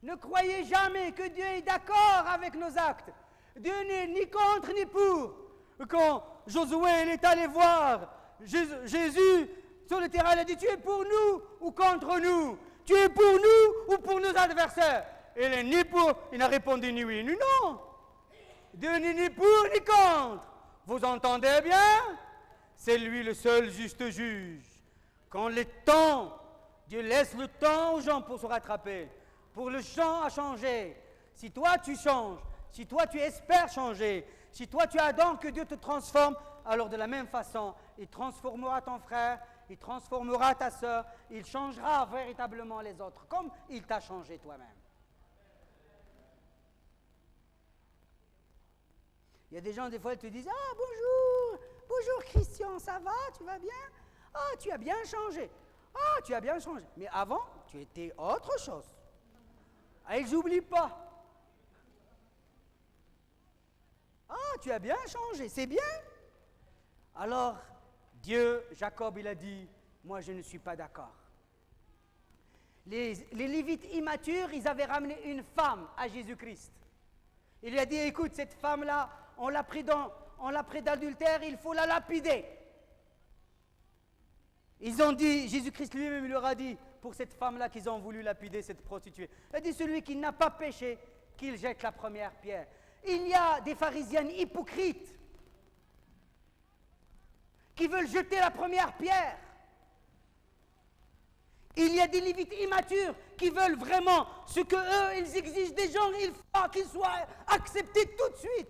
Ne croyez jamais que Dieu est d'accord avec nos actes. Dieu n'est ni contre ni pour. Quand Josué il est allé voir Jésus sur le terrain, il a dit, tu es pour nous ou contre nous? Tu es pour nous ou pour nos adversaires? Il est ni pour, il n'a répondu ni oui ni non. Dieu n'est ni pour ni contre. Vous entendez bien? C'est lui le seul juste juge. Quand le temps, Dieu laisse le temps aux gens pour se rattraper, pour le champ à changer. Si toi tu changes, si toi tu espères changer, si toi tu attends que Dieu te transforme, alors de la même façon, il transformera ton frère, il transformera ta sœur, il changera véritablement les autres, comme il t'a changé toi-même. Il y a des gens, des fois, ils te disent, ah bonjour, bonjour Christian, ça va, tu vas bien? Ah, tu as bien changé. Ah, tu as bien changé. Mais avant, tu étais autre chose. Ah, ils n'oublient pas. Ah, tu as bien changé, c'est bien. Alors, Dieu, Jacob, il a dit, moi je ne suis pas d'accord. Les Lévites immatures, ils avaient ramené une femme à Jésus-Christ. Il lui a dit, écoute, cette femme-là, on l'a pris d'adultère, il faut la lapider. Ils ont dit, Jésus-Christ lui-même il leur a dit, pour cette femme-là qu'ils ont voulu lapider, cette prostituée, il a dit, celui qui n'a pas péché, qu'il jette la première pierre. Il y a des pharisiennes hypocrites qui veulent jeter la première pierre. Il y a des Lévites immatures qui veulent vraiment ce que eux, ils exigent des gens, il faut qu'ils soient acceptés tout de suite.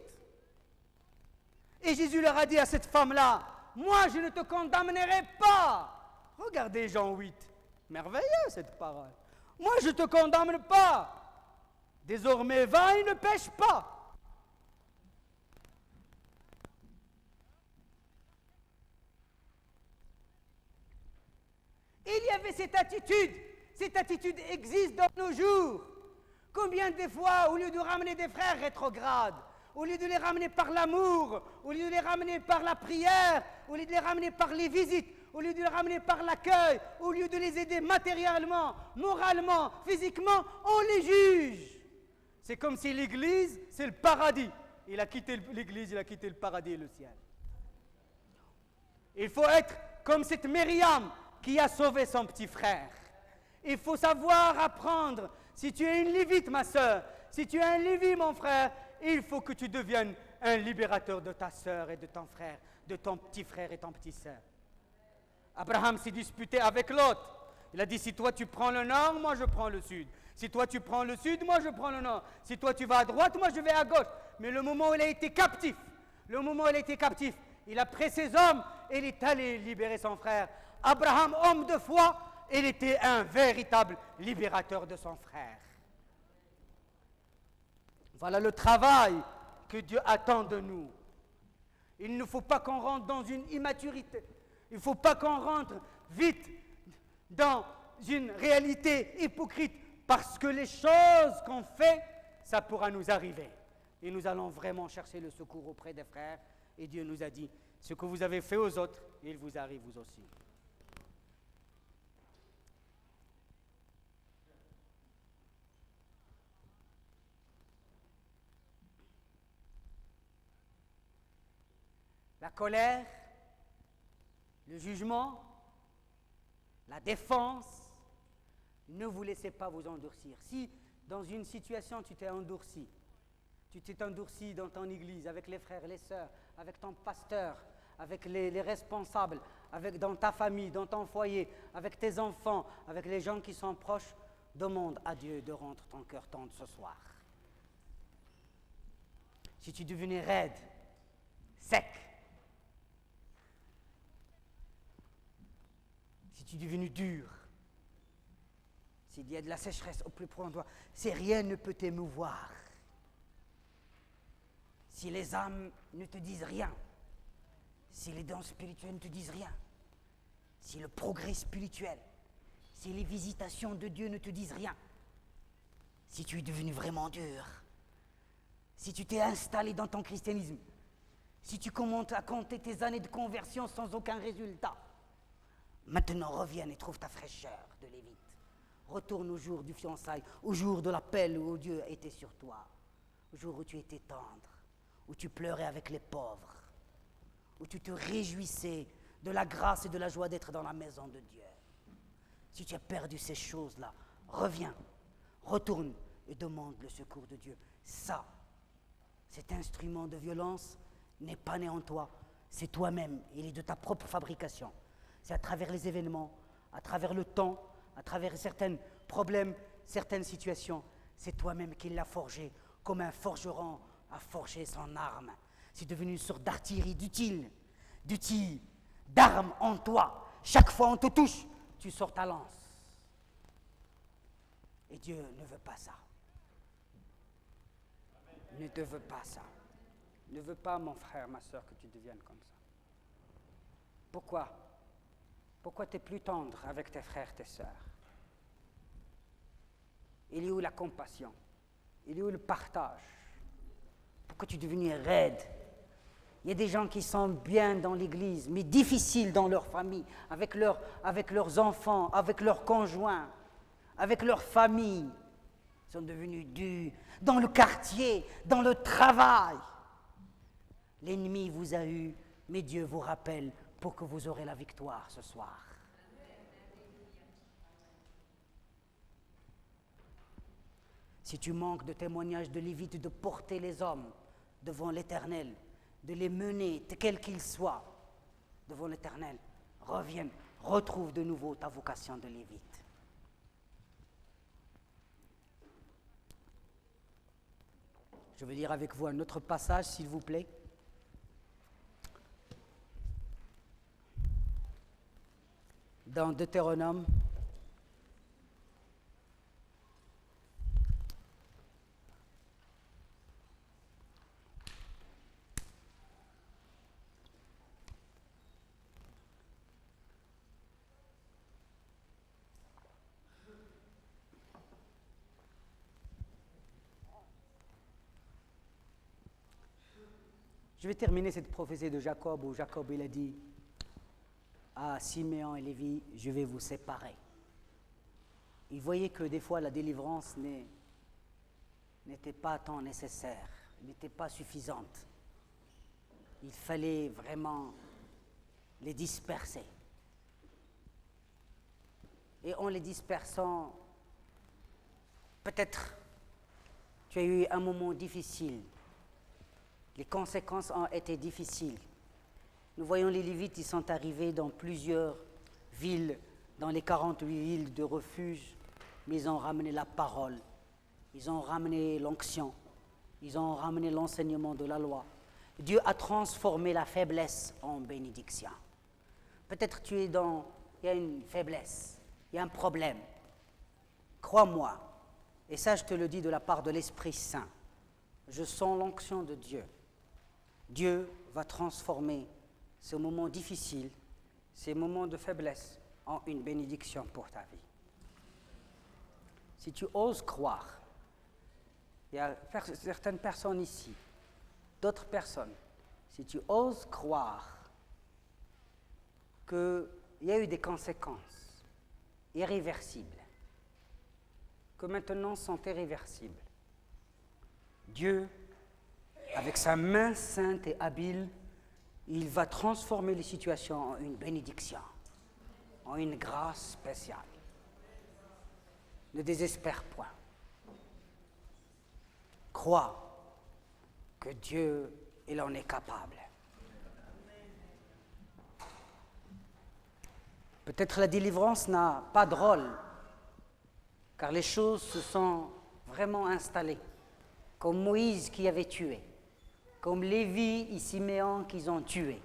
Et Jésus leur a dit à cette femme-là, moi je ne te condamnerai pas. Regardez Jean 8, merveilleux cette parole. Moi je ne te condamne pas. Désormais va et ne pêche pas. Il y avait cette attitude existe dans nos jours. Combien de fois, au lieu de ramener des frères rétrogrades, au lieu de les ramener par l'amour, au lieu de les ramener par la prière, au lieu de les ramener par les visites, au lieu de les ramener par l'accueil, au lieu de les aider matériellement, moralement, physiquement, on les juge. C'est comme si l'Église, c'est le paradis. Il a quitté l'Église, il a quitté le paradis et le ciel. Il faut être comme cette Myriam qui a sauvé son petit frère. Il faut savoir apprendre. Si tu es une Lévite, ma sœur, si tu es un Lévi, mon frère, il faut que tu deviennes un libérateur de ta sœur et de ton frère, de ton petit frère et ton petit sœur. Abraham s'est disputé avec l'autre. Il a dit, si toi tu prends le nord, moi je prends le sud. Si toi tu prends le sud, moi je prends le nord. Si toi tu vas à droite, moi je vais à gauche. Mais le moment où il a été captif, il a pris ses hommes et il est allé libérer son frère. Abraham, homme de foi, il était un véritable libérateur de son frère. Voilà le travail que Dieu attend de nous. Il ne faut pas qu'on rentre dans une immaturité. Il ne faut pas qu'on rentre vite dans une réalité hypocrite, parce que les choses qu'on fait, ça pourra nous arriver. Et nous allons vraiment chercher le secours auprès des frères. Et Dieu nous a dit, ce que vous avez fait aux autres, il vous arrive vous aussi. La colère, le jugement, la défense, ne vous laissez pas vous endurcir. Si dans une situation tu t'es endurci dans ton église, avec les frères et les sœurs, avec ton pasteur, avec les responsables, dans ta famille, dans ton foyer, avec tes enfants, avec les gens qui sont proches, demande à Dieu de rendre ton cœur tendre ce soir. Si tu devenais raide, sec, si tu es devenu dur, s'il y a de la sécheresse au plus profond de toi, si rien ne peut t'émouvoir, si les âmes ne te disent rien, si les dons spirituels ne te disent rien, si le progrès spirituel, si les visitations de Dieu ne te disent rien, si tu es devenu vraiment dur, si tu t'es installé dans ton christianisme, si tu commences à compter tes années de conversion sans aucun résultat, maintenant reviens et trouve ta fraîcheur de Lévite. Retourne au jour du fiançailles, au jour de l'appel où Dieu était sur toi, au jour où tu étais tendre, où tu pleurais avec les pauvres, où tu te réjouissais de la grâce et de la joie d'être dans la maison de Dieu. Si tu as perdu ces choses-là, reviens, retourne et demande le secours de Dieu. Ça, cet instrument de violence n'est pas né en toi, c'est toi-même, il est de ta propre fabrication. C'est à travers les événements, à travers le temps, à travers certains problèmes, certaines situations, c'est toi-même qui l'as forgé, comme un forgeron a forgé son arme. C'est devenu une sorte d'artillerie d'outil, d'arme en toi. Chaque fois on te touche, tu sors ta lance. Et Dieu ne veut pas ça. Ne te veut pas ça. Ne veut pas, mon frère, ma soeur, que tu deviennes comme ça. Pourquoi? Pourquoi tu es plus tendre avec tes frères, tes sœurs? Il est où la compassion? Il est où le partage? Pourquoi tu es devenu raide? Il y a des gens qui sont bien dans l'église, mais difficiles dans leur famille, avec leurs enfants, avec leurs conjoints, avec leur famille. Ils sont devenus durs dans le quartier, dans le travail. L'ennemi vous a eu, mais Dieu vous rappelle pour que vous aurez la victoire ce soir. Si tu manques de témoignages de Lévite, de porter les hommes devant l'Éternel, de les mener, quels qu'ils soient, devant l'Éternel, reviens, retrouve de nouveau ta vocation de Lévite. Je veux lire avec vous un autre passage, s'il vous plaît. Dans Deutéronome, je vais terminer cette prophétie de Jacob où Jacob il a dit à Siméon et Lévi, je vais vous séparer. Il voyait que des fois la délivrance n'était pas tant nécessaire, n'était pas suffisante. Il fallait vraiment les disperser. Et en les dispersant, peut-être tu as eu un moment difficile. Les conséquences ont été difficiles. Nous voyons les Lévites, ils sont arrivés dans plusieurs villes, dans les 48 villes de refuge, mais ils ont ramené la parole, ils ont ramené l'onction, ils ont ramené l'enseignement de la loi. Dieu a transformé la faiblesse en bénédiction. Peut-être il y a une faiblesse, il y a un problème. Crois-moi, et ça je te le dis de la part de l'Esprit Saint, je sens l'onction de Dieu. Dieu va transformer ce moment difficile, ces moments de faiblesse, en une bénédiction pour ta vie. Si tu oses croire, il y a certaines personnes ici, d'autres personnes, si tu oses croire qu'il y a eu des conséquences irréversibles, que maintenant sont irréversibles, Dieu, avec sa main sainte et habile, il va transformer les situations en une bénédiction, en une grâce spéciale. Ne désespère point. Crois que Dieu, il en est capable. Peut-être la délivrance n'a pas de rôle, car les choses se sont vraiment installées, comme Moïse qui avait tué, comme Lévi et Siméon qu'ils ont tué.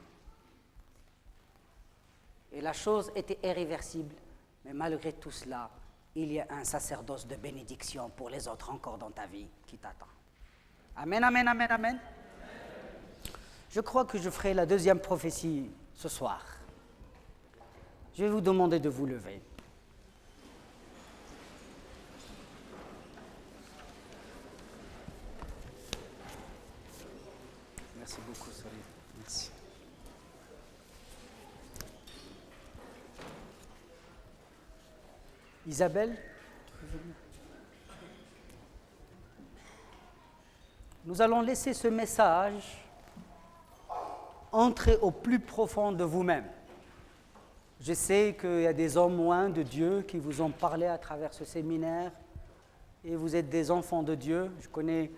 Et la chose était irréversible, mais malgré tout cela, il y a un sacerdoce de bénédiction pour les autres encore dans ta vie qui t'attend. Amen, amen, amen, amen. Je crois que je ferai la deuxième prophétie ce soir. Je vais vous demander de vous lever. Merci beaucoup, Sophie. Merci. Isabelle, Nous allons laisser ce message entrer au plus profond de vous-même. Je sais qu'il y a des hommes loin de Dieu qui vous ont parlé à travers ce séminaire et vous êtes des enfants de Dieu. Je connais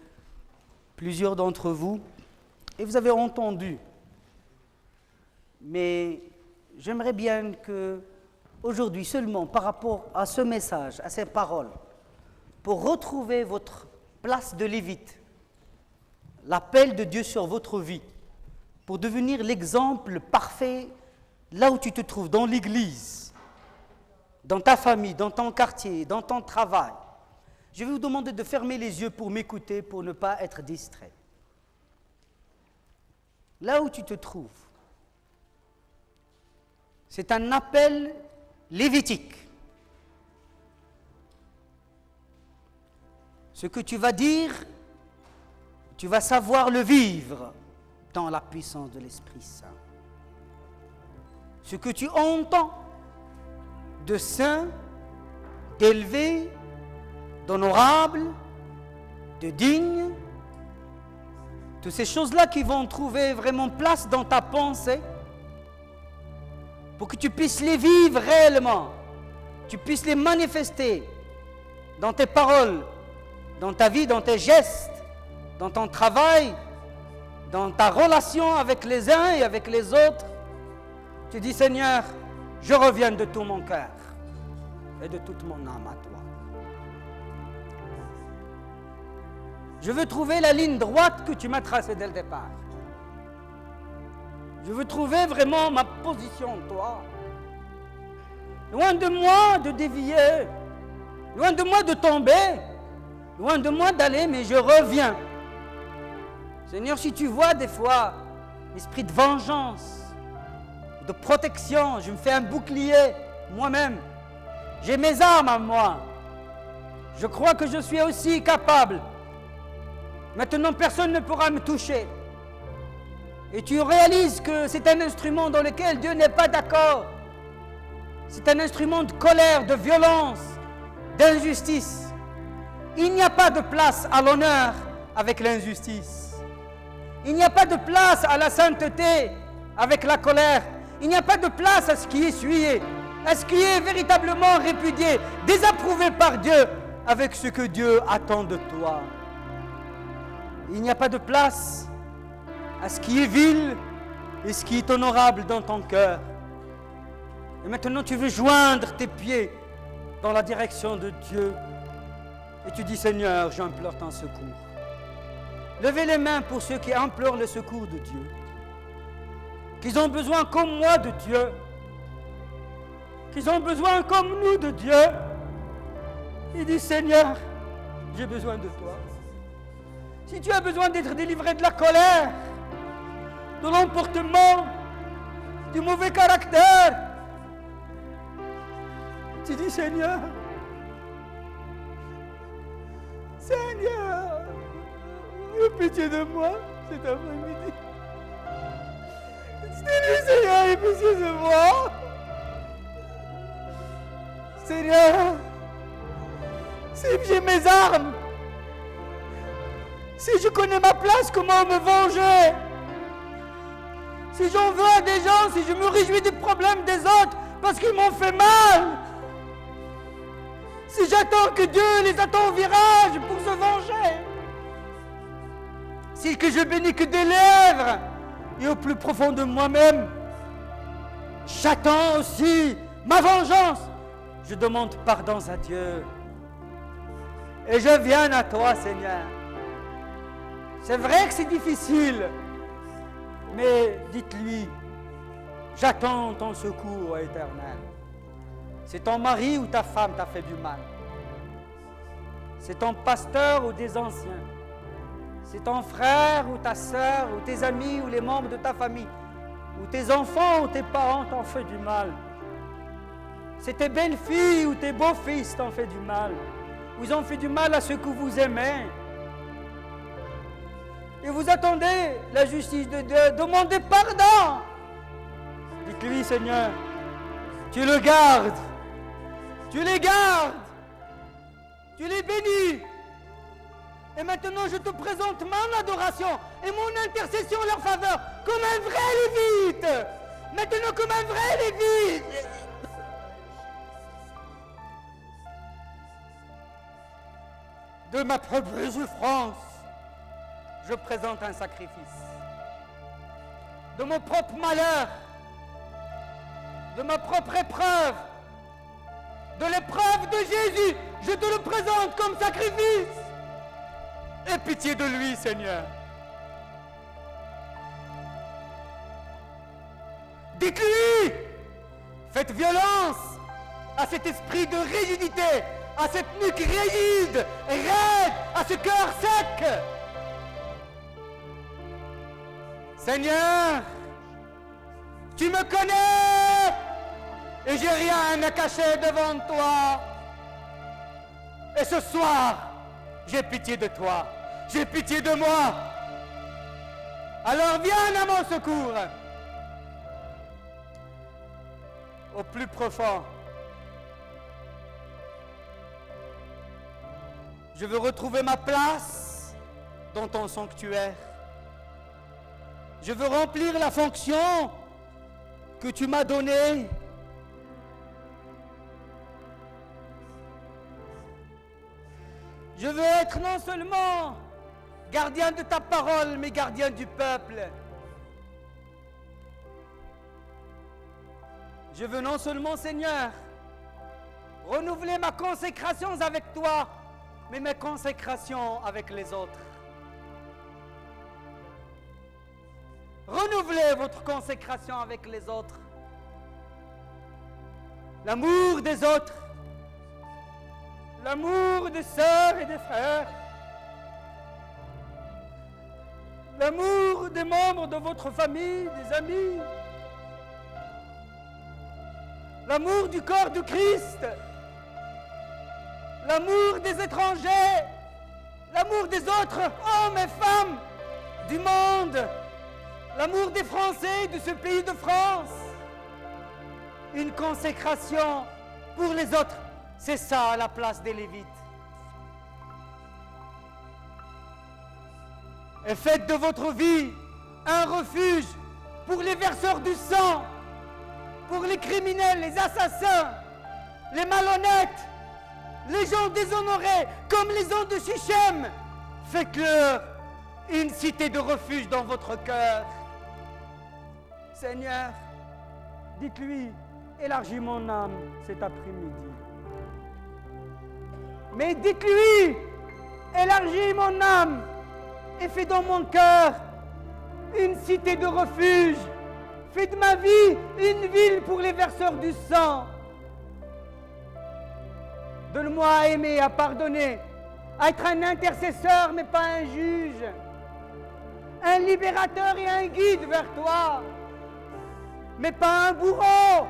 plusieurs d'entre vous et vous avez entendu. Mais j'aimerais bien que aujourd'hui seulement par rapport à ce message, à ces paroles, pour retrouver votre place de lévite, l'appel de Dieu sur votre vie, pour devenir l'exemple parfait là où tu te trouves, dans l'église, dans ta famille, dans ton quartier, dans ton travail. Je vais vous demander de fermer les yeux pour m'écouter, pour ne pas être distrait. Là où tu te trouves, c'est un appel lévitique. Ce que tu vas dire, tu vas savoir le vivre dans la puissance de l'Esprit Saint. Ce que tu entends de saint, d'élevé, d'honorable, de digne, toutes ces choses-là qui vont trouver vraiment place dans ta pensée, pour que tu puisses les vivre réellement, tu puisses les manifester dans tes paroles, dans ta vie, dans tes gestes, dans ton travail, dans ta relation avec les uns et avec les autres. Tu dis, Seigneur, je reviens de tout mon cœur et de toute mon âme à toi. Je veux trouver la ligne droite que tu m'as tracée dès le départ. Je veux trouver vraiment ma position en toi. Loin de moi de dévier, loin de moi de tomber, loin de moi d'aller, mais je reviens. Seigneur, si tu vois des fois l'esprit de vengeance, de protection, je me fais un bouclier moi-même. J'ai mes armes à moi. Je crois que je suis aussi capable. Maintenant, personne ne pourra me toucher. Et tu réalises que c'est un instrument dans lequel Dieu n'est pas d'accord. C'est un instrument de colère, de violence, d'injustice. Il n'y a pas de place à l'honneur avec l'injustice. Il n'y a pas de place à la sainteté avec la colère. Il n'y a pas de place à ce qui est essuyé, à ce qui est véritablement répudié, désapprouvé par Dieu avec ce que Dieu attend de toi. Il n'y a pas de place à ce qui est vil et ce qui est honorable dans ton cœur. Et maintenant tu veux joindre tes pieds dans la direction de Dieu. Et tu dis, Seigneur, j'implore ton secours. Levez les mains pour ceux qui implorent le secours de Dieu. Qu'ils ont besoin comme moi de Dieu. Qu'ils ont besoin comme nous de Dieu. Il dit, Seigneur, j'ai besoin de toi. Si tu as besoin d'être délivré de la colère, de l'emportement, du mauvais caractère, tu dis, Seigneur, Seigneur, aie pitié de moi cet après-midi. Seigneur, aie pitié de moi. Seigneur, si j'ai mes armes, si je connais ma place, comment me venger? Si j'en veux à des gens, si je me réjouis des problèmes des autres parce qu'ils m'ont fait mal, si j'attends que Dieu les attend au virage pour se venger, si que je bénis que des lèvres et au plus profond de moi-même, j'attends aussi ma vengeance, je demande pardon à Dieu et je viens à toi, Seigneur. C'est vrai que c'est difficile, mais dites-lui, j'attends ton secours éternel. C'est ton mari ou ta femme t'a fait du mal. C'est ton pasteur ou des anciens. C'est ton frère ou ta sœur ou tes amis ou les membres de ta famille. Ou tes enfants ou tes parents t'ont fait du mal. C'est tes belles-filles ou tes beaux-fils t'ont fait du mal. Ou ils ont fait du mal à ceux que vous aimez. Et vous attendez la justice de Dieu. Demandez pardon. Dites-lui, Seigneur, tu le gardes. Tu les gardes. Tu les bénis. Et maintenant, je te présente mon adoration et mon intercession en leur faveur comme un vrai Lévite. Maintenant, comme un vrai Lévite. De ma propre souffrance, je présente un sacrifice. De mon propre malheur, de ma propre épreuve, de l'épreuve de Jésus, je te le présente comme sacrifice. Aie pitié de lui, Seigneur. Dites-lui, faites violence à cet esprit de rigidité, à cette nuque rigide, raide, à ce cœur sec. Seigneur, tu me connais et j'ai rien à cacher devant toi. Et ce soir, j'ai pitié de toi, j'ai pitié de moi. Alors viens à mon secours. Au plus profond, je veux retrouver ma place dans ton sanctuaire. Je veux remplir la fonction que tu m'as donnée. Je veux être non seulement gardien de ta parole, mais gardien du peuple. Je veux non seulement, Seigneur, renouveler ma consécration avec toi, mais mes consécrations avec les autres. Renouvelez votre consécration avec les autres. L'amour des autres. L'amour des sœurs et des frères. L'amour des membres de votre famille, des amis. L'amour du corps du Christ. L'amour des étrangers. L'amour des autres hommes et femmes du monde. L'amour des Français de ce pays de France. Une consécration pour les autres. C'est ça la place des Lévites. Et faites de votre vie un refuge pour les verseurs du sang, pour les criminels, les assassins, les malhonnêtes, les gens déshonorés, comme les gens de Sichem. Faites-leur une cité de refuge dans votre cœur. Seigneur, dites-lui, élargis mon âme cet après-midi. Mais dites-lui, élargis mon âme et fais dans mon cœur une cité de refuge. Fais de ma vie une ville pour les verseurs du sang. Donne-moi à aimer, à pardonner, à être un intercesseur mais pas un juge, un libérateur et un guide vers toi, mais pas un bourreau.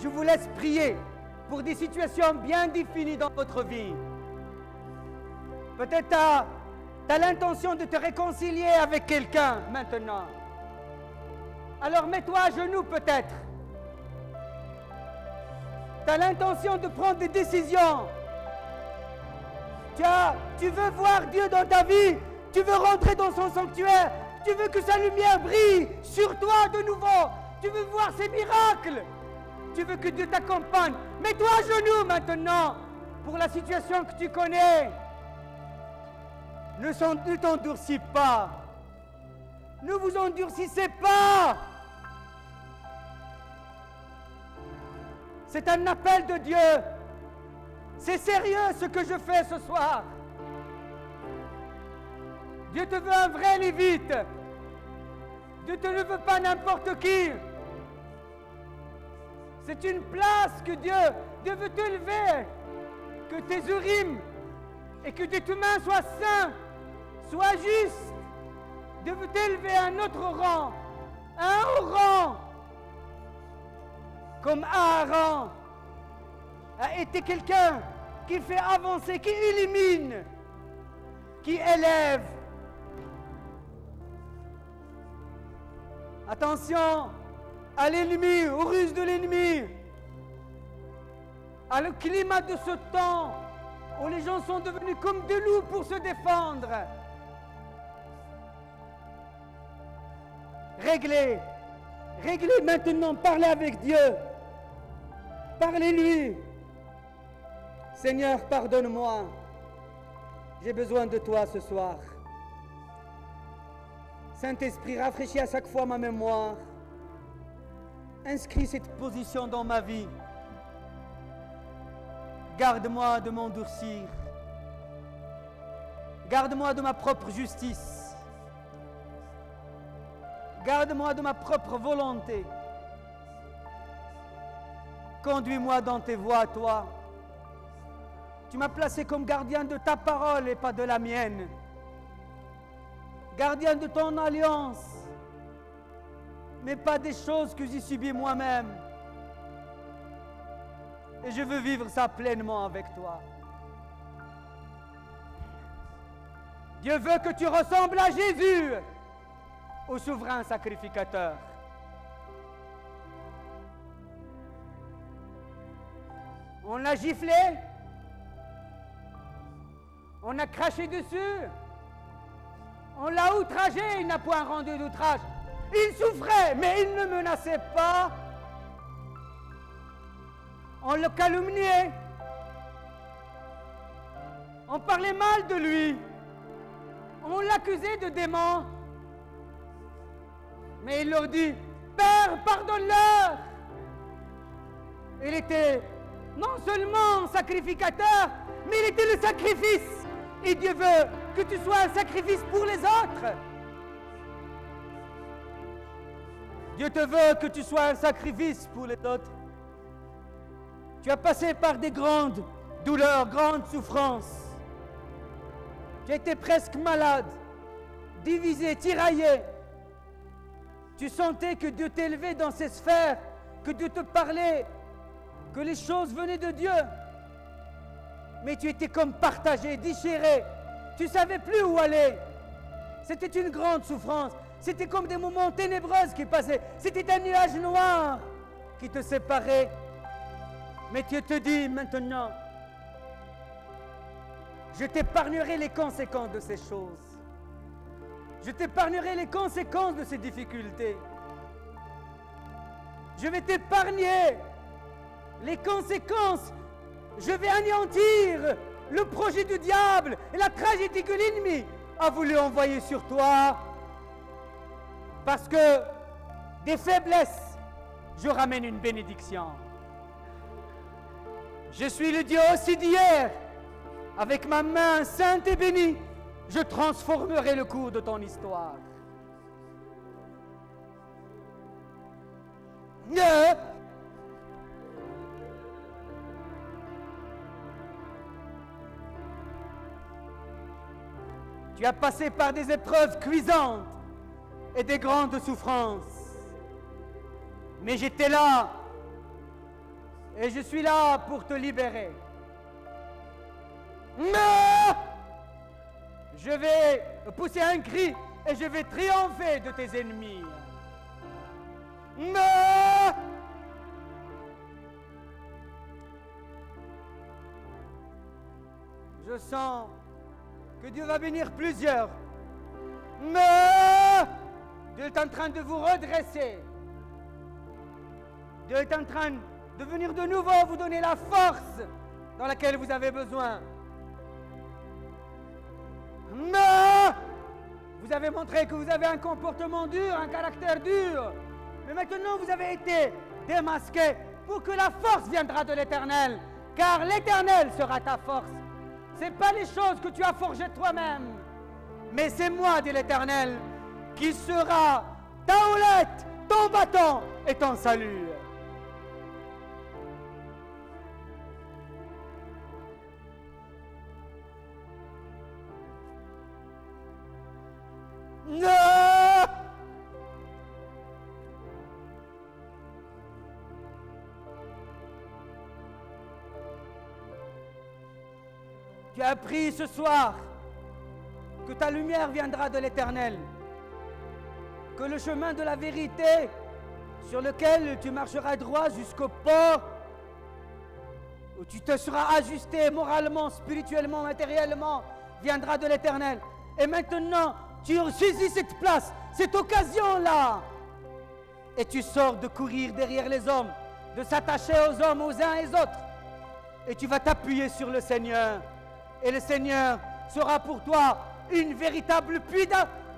Je vous laisse prier pour des situations bien définies dans votre vie. Peut-être tu as l'intention de te réconcilier avec quelqu'un maintenant. Alors mets-toi à genoux peut-être. Tu as l'intention de prendre des décisions. Tu veux voir Dieu dans ta vie. Tu veux rentrer dans son sanctuaire. Tu veux que sa lumière brille sur toi de nouveau. Tu veux voir ses miracles. Tu veux que Dieu t'accompagne. Mets-toi à genoux maintenant pour la situation que tu connais. Ne t'endurcis pas. Ne vous endurcissez pas. C'est un appel de Dieu. C'est sérieux ce que je fais ce soir. Dieu te veut un vrai Lévite. Dieu ne veut pas n'importe qui. C'est une place que Dieu veut t'élever. Que tes urim et que tes mains soient saints, soient justes. Dieu veut t'élever à un autre rang, à un haut rang. Comme Aaron a été quelqu'un qui fait avancer, qui élimine, qui élève. Attention à l'ennemi, aux ruses de l'ennemi, à le climat de ce temps où les gens sont devenus comme des loups pour se défendre. Réglez maintenant, parlez avec Dieu. Parlez-lui. Seigneur, pardonne-moi. J'ai besoin de toi ce soir. Saint-Esprit, rafraîchis à chaque fois ma mémoire. Inscris cette position dans ma vie. Garde-moi de m'endurcir. Garde-moi de ma propre justice. Garde-moi de ma propre volonté. Conduis-moi dans tes voies, toi. Tu m'as placé comme gardien de ta parole et pas de la mienne. Gardien de ton alliance, mais pas des choses que j'ai subies moi-même. Et je veux vivre ça pleinement avec toi. Dieu veut que tu ressembles à Jésus, au souverain sacrificateur. On l'a giflé, on a craché dessus, on l'a outragé, il n'a point rendu d'outrage. Il souffrait, mais il ne menaçait pas. On le calomniait. On parlait mal de lui. On l'accusait de démon. Mais il leur dit, Père, pardonne-leur. Il était non seulement sacrificateur, mais il était le sacrifice. Et Dieu veut que tu sois un sacrifice pour les autres. Dieu te veut que tu sois un sacrifice pour les autres. Tu as passé par des grandes douleurs, grandes souffrances. Tu as été presque malade, divisé, tiraillé. Tu sentais que Dieu t'élevait dans ces sphères, que Dieu te parlait, que les choses venaient de Dieu. Mais tu étais comme partagé, déchiré. Tu ne savais plus où aller. C'était une grande souffrance. C'était comme des moments ténébreux qui passaient. C'était un nuage noir qui te séparait. Mais Dieu te dit maintenant, je t'épargnerai les conséquences de ces choses. Je t'épargnerai les conséquences de ces difficultés. Je vais t'épargner les conséquences. Je vais anéantir le projet du diable et la tragédie que l'ennemi a voulu envoyer sur toi. Parce que des faiblesses, je ramène une bénédiction. Je suis le Dieu aussi d'hier. Avec ma main sainte et bénie, je transformerai le cours de ton histoire. Tu as passé par des épreuves cuisantes et des grandes souffrances. Mais j'étais là et je suis là pour te libérer. Mais je vais pousser un cri et je vais triompher de tes ennemis. Mais je sens que Dieu va bénir plusieurs. Mais Dieu est en train de vous redresser. Dieu est en train de venir de nouveau vous donner la force dans laquelle vous avez besoin. Mais vous avez montré que vous avez un comportement dur, un caractère dur. Mais maintenant vous avez été démasqué pour que la force viendra de l'Éternel. Car l'Éternel sera ta force. Ce n'est pas les choses que tu as forgées toi-même. Mais c'est moi, dit l'Éternel, qui sera ta houlette, ton bâton et ton salut. Non! Tu as appris ce soir que ta lumière viendra de l'Éternel. que le chemin de la vérité sur lequel tu marcheras droit jusqu'au port, où tu te seras ajusté moralement, spirituellement, matériellement, viendra de l'Éternel. Et maintenant, tu saisis cette place, cette occasion-là, et tu sors de courir derrière les hommes, de s'attacher aux hommes, aux uns et aux autres, et tu vas t'appuyer sur le Seigneur, et le Seigneur sera pour toi une véritable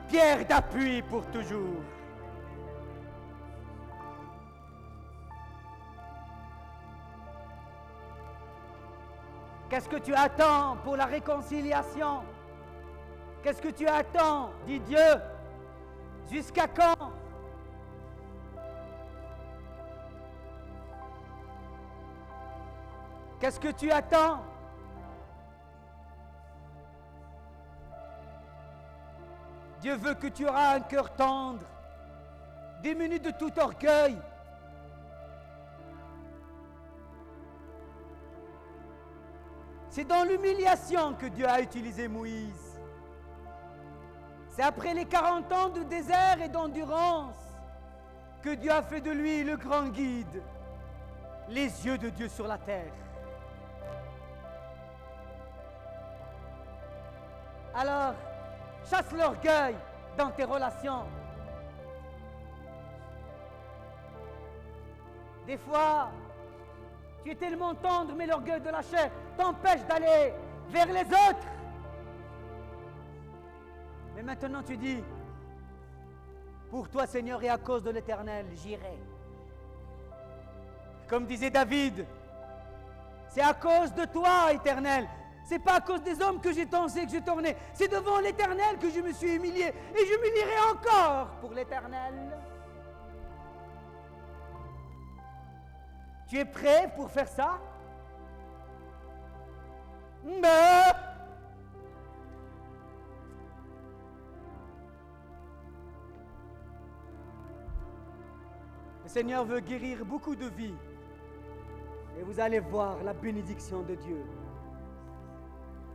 pierre d'appui pour toujours. Qu'est-ce que tu attends pour la réconciliation? Qu'est-ce que tu attends, dit Dieu? Jusqu'à quand? Qu'est-ce que tu attends? Dieu veut que tu auras un cœur tendre, démuni de tout orgueil. C'est dans l'humiliation que Dieu a utilisé Moïse. C'est après les 40 ans de désert et d'endurance que Dieu a fait de lui le grand guide, les yeux de Dieu sur la terre. Alors, chasse l'orgueil dans tes relations. Des fois, tu es tellement tendre, mais l'orgueil de la chair t'empêche d'aller vers les autres. Mais maintenant tu dis, pour toi Seigneur et à cause de l'Éternel, j'irai. Comme disait David, c'est à cause de toi, Éternel. C'est pas à cause des hommes que j'ai dansé, que j'ai tourné. C'est devant l'Éternel que je me suis humilié. Et je m'humilierai encore pour l'Éternel. Tu es prêt pour faire ça? Mais... le Seigneur veut guérir beaucoup de vies. Et vous allez voir la bénédiction de Dieu.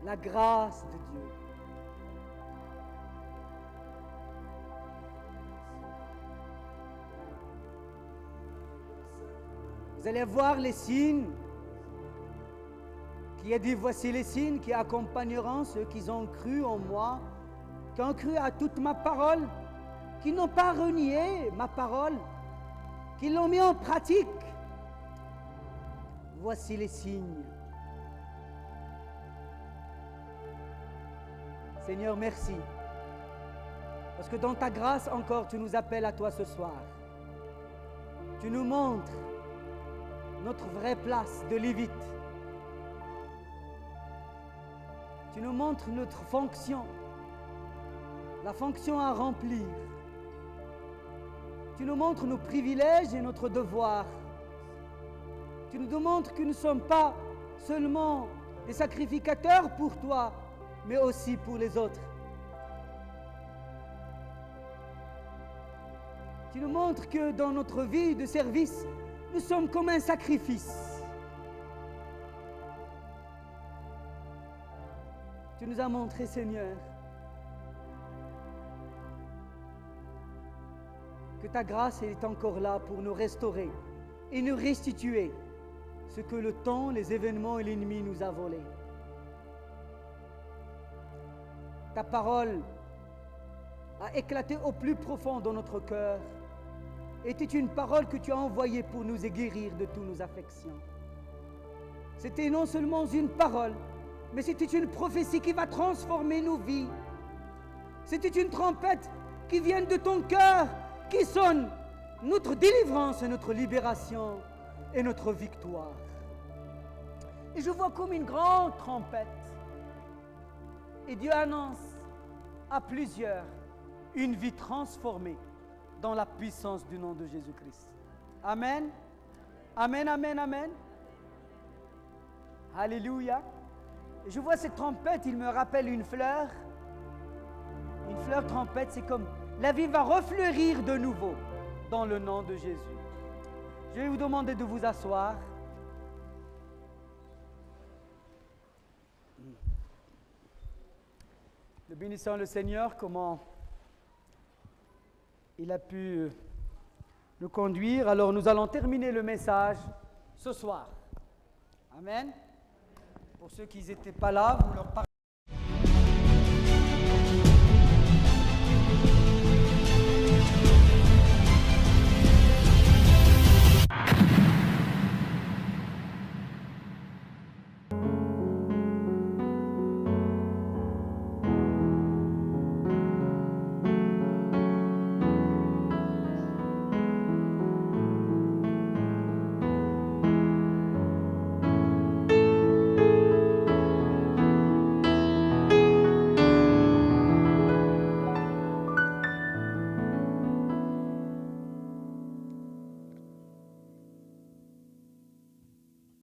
La grâce de Dieu. Vous allez voir les signes qui a dit, voici les signes qui accompagneront ceux qui ont cru en moi, qui ont cru à toute ma parole, qui n'ont pas renié ma parole, qui l'ont mis en pratique. Voici les signes. Seigneur, merci. Parce que dans ta grâce encore, tu nous appelles à toi ce soir. Tu nous montres notre vraie place de Lévite. Tu nous montres notre fonction, la fonction à remplir. Tu nous montres nos privilèges et notre devoir. Tu nous montres que nous ne sommes pas seulement des sacrificateurs pour toi, mais aussi pour les autres. Tu nous montres que dans notre vie de service, nous sommes comme un sacrifice. Tu nous as montré, Seigneur, que ta grâce est encore là pour nous restaurer et nous restituer ce que le temps, les événements et l'ennemi nous a volé. Ta parole a éclaté au plus profond de notre cœur. Était une parole que tu as envoyée pour nous guérir de toutes nos affections. C'était non seulement une parole, mais c'était une prophétie qui va transformer nos vies. C'était une trompette qui vient de ton cœur, qui sonne notre délivrance et notre libération et notre victoire. Et je vois comme une grande trompette. Et Dieu annonce à plusieurs une vie transformée dans la puissance du nom de Jésus-Christ. Amen. Amen, amen, amen. Alléluia. Et je vois cette trompette, il me rappelle une fleur. Une fleur trompette, c'est comme la vie va refleurir de nouveau dans le nom de Jésus. Je vais vous demander de vous asseoir. Nous bénissons le Seigneur, comment il a pu nous conduire. Alors nous allons terminer le message ce soir. Amen. Pour ceux qui n'étaient pas là, vous leur parlez.